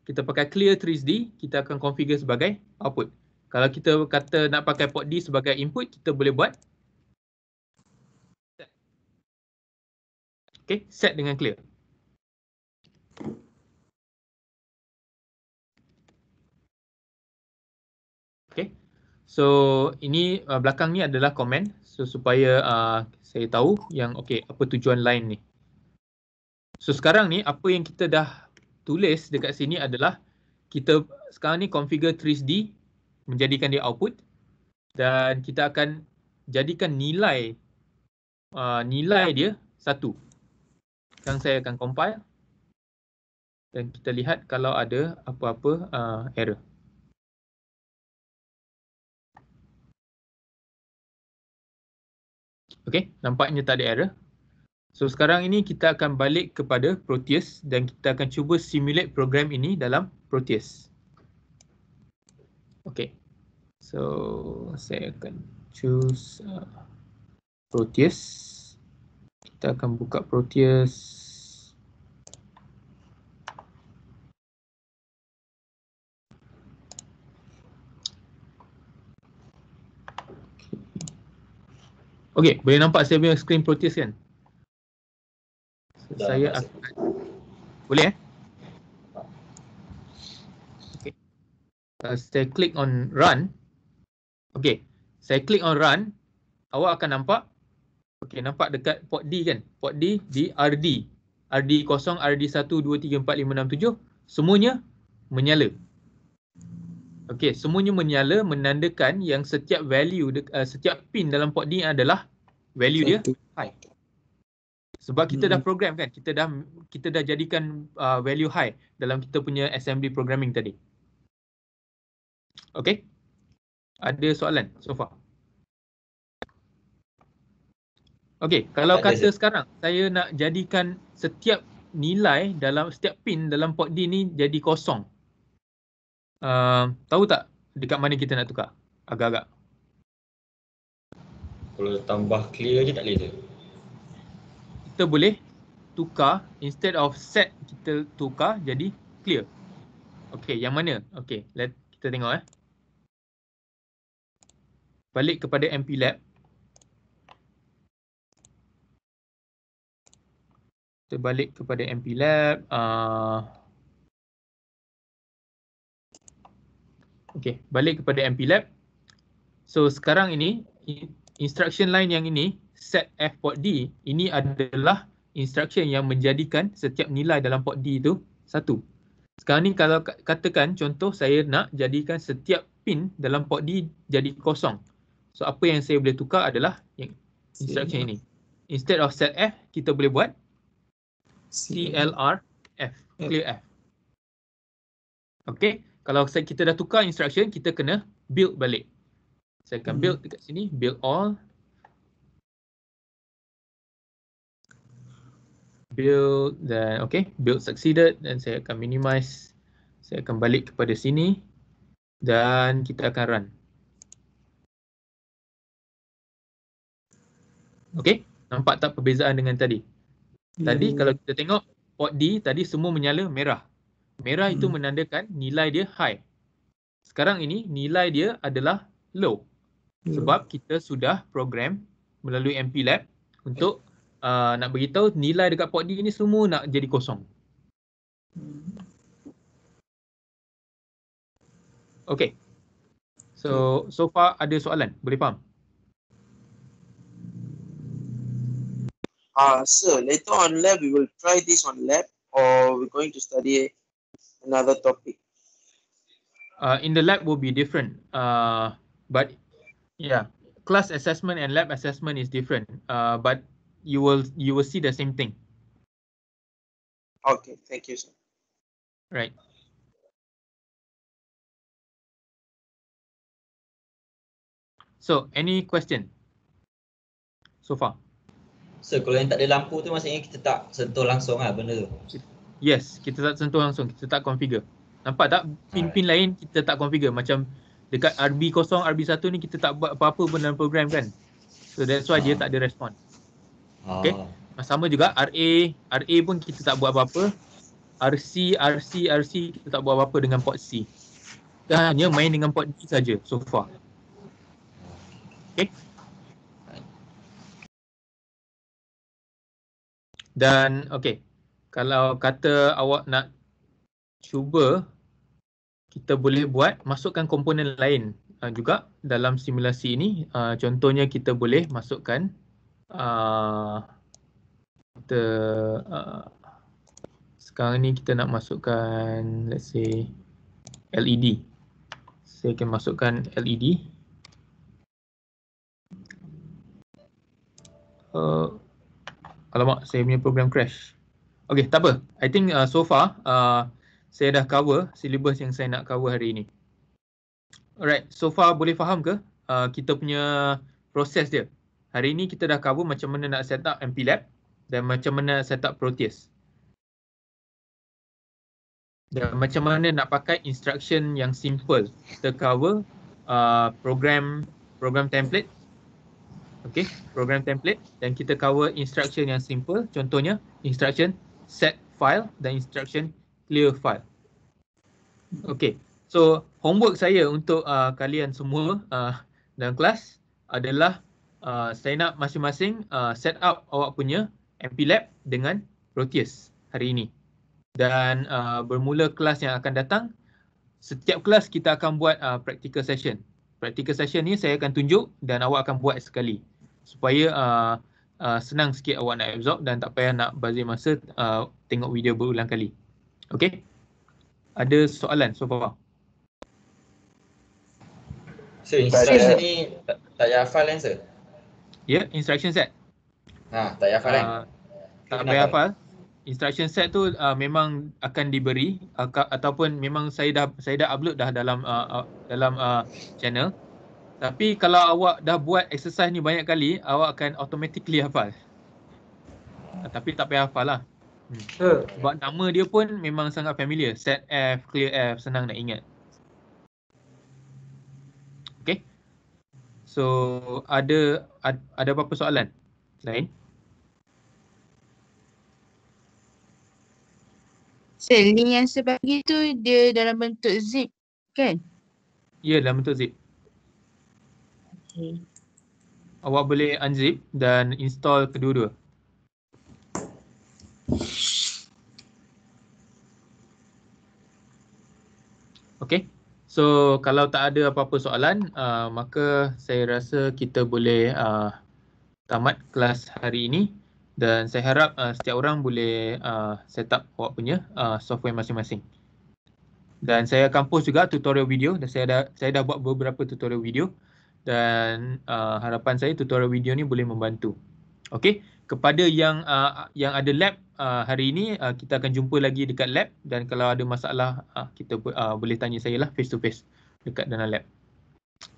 A: kita pakai clear tris D, kita akan configure sebagai output. Kalau kita kata nak pakai port D sebagai input, kita boleh buat set. Okay, set dengan clear. Okay, So ini belakang ni adalah komen, so supaya saya tahu yang okey apa tujuan line ni. So sekarang ni apa yang kita dah tulis dekat sini adalah kita sekarang ni configure TRIS-D menjadikan dia output, dan kita akan jadikan nilai dia 1. Sekarang saya akan compile dan kita lihat kalau ada apa-apa error. Okey, nampaknya tak ada error. So sekarang ini kita akan balik kepada Proteus dan kita akan cuba simulate program ini dalam Proteus. Okey. So saya akan choose Proteus. Kita akan buka Proteus. Okey, boleh nampak saya punya screen Proteus kan? So, saya akan boleh Okey. Saya klik on run. Okey, saya klik on run, awak akan nampak okey, nampak dekat port D kan? Port D di RD. RD 0, RD 1, 2, 3, 4, 5, 6, 7 semuanya menyala. Okey, semuanya menyala menandakan yang setiap value setiap pin dalam port D adalah value dia high. Sebab kita dah program kan, kita dah jadikan value high dalam kita punya assembly programming tadi. Okey. Ada soalan so far? Okey, kalau kata sekarang saya nak jadikan setiap nilai dalam setiap pin dalam port D ni jadi kosong. Tahu tak dekat mana kita nak tukar? Agak-agak.
G: Kalau tambah clear je tak boleh tu?
A: Kita boleh tukar, instead of set kita tukar jadi clear. Okey, yang mana? Okey, kita tengok Balik kepada MPLAB. Kita balik kepada MPLAB. Okey, balik kepada MPLAB. So sekarang ini instruction line yang ini set F port D ini adalah instruction yang menjadikan setiap nilai dalam port D itu 1. Sekarang ni kalau katakan contoh saya nak jadikan setiap pin dalam port D jadi kosong. So apa yang saya boleh tukar adalah yang instruction ini. Instead of set F, kita boleh buat CLR F, clear F. Okey, kalau kita dah tukar instruction, kita kena build balik. Saya akan build dekat sini, build all. Build dan build succeeded, dan saya akan minimize. Saya akan balik kepada sini dan kita akan run. Okey, nampak tak perbezaan dengan tadi? Tadi kalau kita tengok port D tadi semua menyala merah. Merah itu menandakan nilai dia high. Sekarang ini nilai dia adalah low. Sebab kita sudah program melalui MPLAB untuk nak beritahu nilai dekat port D ni semua nak jadi kosong. Okey. So far ada soalan? Boleh faham?
C: Sir, later on lab we will try this on lab, or we're going to study another topic.
A: In the lab will be different. But yeah, class assessment and lab assessment is different. But you will see the same thing.
C: Okay, thank you, sir.
A: Right. So, any question so far?
G: So kalau yang tak ada lampu tu maksudnya kita tak sentuh langsung lah benda tu?
A: Yes, kita tak sentuh langsung, kita tak configure. Nampak tak pin-pin lain kita tak configure, macam dekat RB0, RB1 ni kita tak buat apa-apa pun dalam program kan. So that's why dia tak ada respon. Okay. Sama juga RA pun kita tak buat apa-apa. RC kita tak buat apa-apa dengan port C. Kita hanya main dengan port D saja so far. Okay. Dan kalau kata awak nak cuba, kita boleh masukkan komponen lain juga dalam simulasi ini, contohnya kita boleh masukkan kita sekarang ni kita nak masukkan let's say LED. Saya akan masukkan LED. Alamak, saya punya program crash. Okay, tak apa. I think so far saya dah cover syllabus yang saya nak cover hari ini. Alright, so far boleh faham ke kita punya proses dia? Hari ini kita dah cover macam mana nak set up MPLAB dan macam mana set up Proteus. Dan macam mana nak pakai instruction yang simple. Kita cover program template. Okay, program template, dan kita cover instruction yang simple. Contohnya instruction set file dan instruction clear file. Okay, so homework saya untuk kalian semua dalam kelas adalah saya nak masing-masing set up awak punya MPLAB dengan Proteus hari ini. Dan bermula kelas yang akan datang, setiap kelas kita akan buat practical session. Practical session ni saya akan tunjuk dan awak akan buat sekali. Supaya senang sikit awak nak absorb dan tak payah nak bazir masa tengok video berulang kali. Okay? Ada soalan so far?
G: So instruction ni tak payah hafal kan sir?
A: Ya, instruction set.
G: Tak payah hafal kan?
A: Tak payah hafal. Instruction set tu memang akan diberi ataupun memang saya dah upload dah dalam channel. Tapi kalau awak dah buat exercise ni banyak kali, awak akan automatically hafal. Tapi tak payah hafal lah. Sebab nama dia pun memang sangat familiar. Set F, clear F, senang nak ingat. Okay. So ada apa-apa soalan lain?
F: So, link yang saya bagi tu dia dalam bentuk zip kan?
A: Ya, dalam bentuk zip.
F: Okay.
A: Awak boleh unzip dan install kedua-dua. Okay. So kalau tak ada apa-apa soalan, maka saya rasa kita boleh tamat kelas hari ini. Dan saya harap setiap orang boleh set up awak punya software masing-masing. Dan saya akan post juga tutorial video, dan saya dah buat beberapa tutorial video. Dan harapan saya tutorial video ni boleh membantu. Okey, kepada yang ada lab hari ini, kita akan jumpa lagi dekat lab, dan kalau ada masalah kita boleh tanya saya lah face to face dekat dalam lab.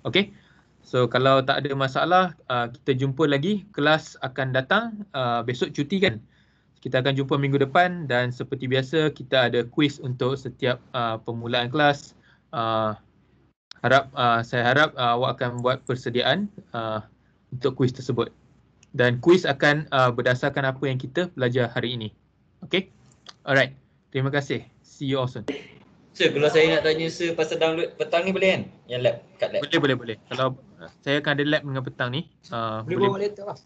A: Okey. So kalau tak ada masalah, kita jumpa lagi. Kelas akan datang besok cuti kan. Kita akan jumpa minggu depan, dan seperti biasa kita ada quiz untuk setiap permulaan kelas. Saya harap awak akan buat persediaan untuk kuis tersebut. Dan kuis akan berdasarkan apa yang kita belajar hari ini. Okay? Alright. Terima kasih. See you all soon.
G: Sir, kalau saya nak tanya sir pasal download petang ni boleh kan? Yang lab, kat lab.
A: Boleh. Kalau saya akan ada lab dengan petang ni.
H: Boleh bawa laptop lah.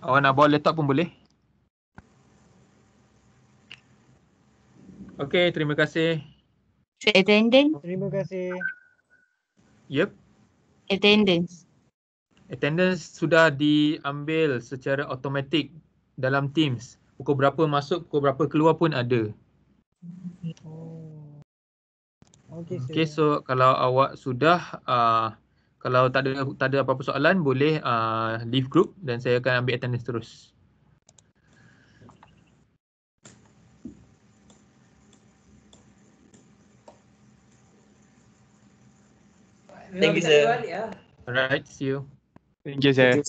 A: Awak nak bawa laptop pun boleh. Okay, terima kasih.
F: Attendance?
E: Terima kasih.
A: Yep.
F: Attendance.
A: Attendance sudah diambil secara automatik dalam Teams. Pukul berapa masuk, pukul berapa keluar pun ada. Okay, so kalau awak sudah, kalau tak ada apa-apa soalan, boleh leave group dan saya akan ambil attendance terus.
G: Thank you sir.
A: Alright, see you.
B: Thank you, sir.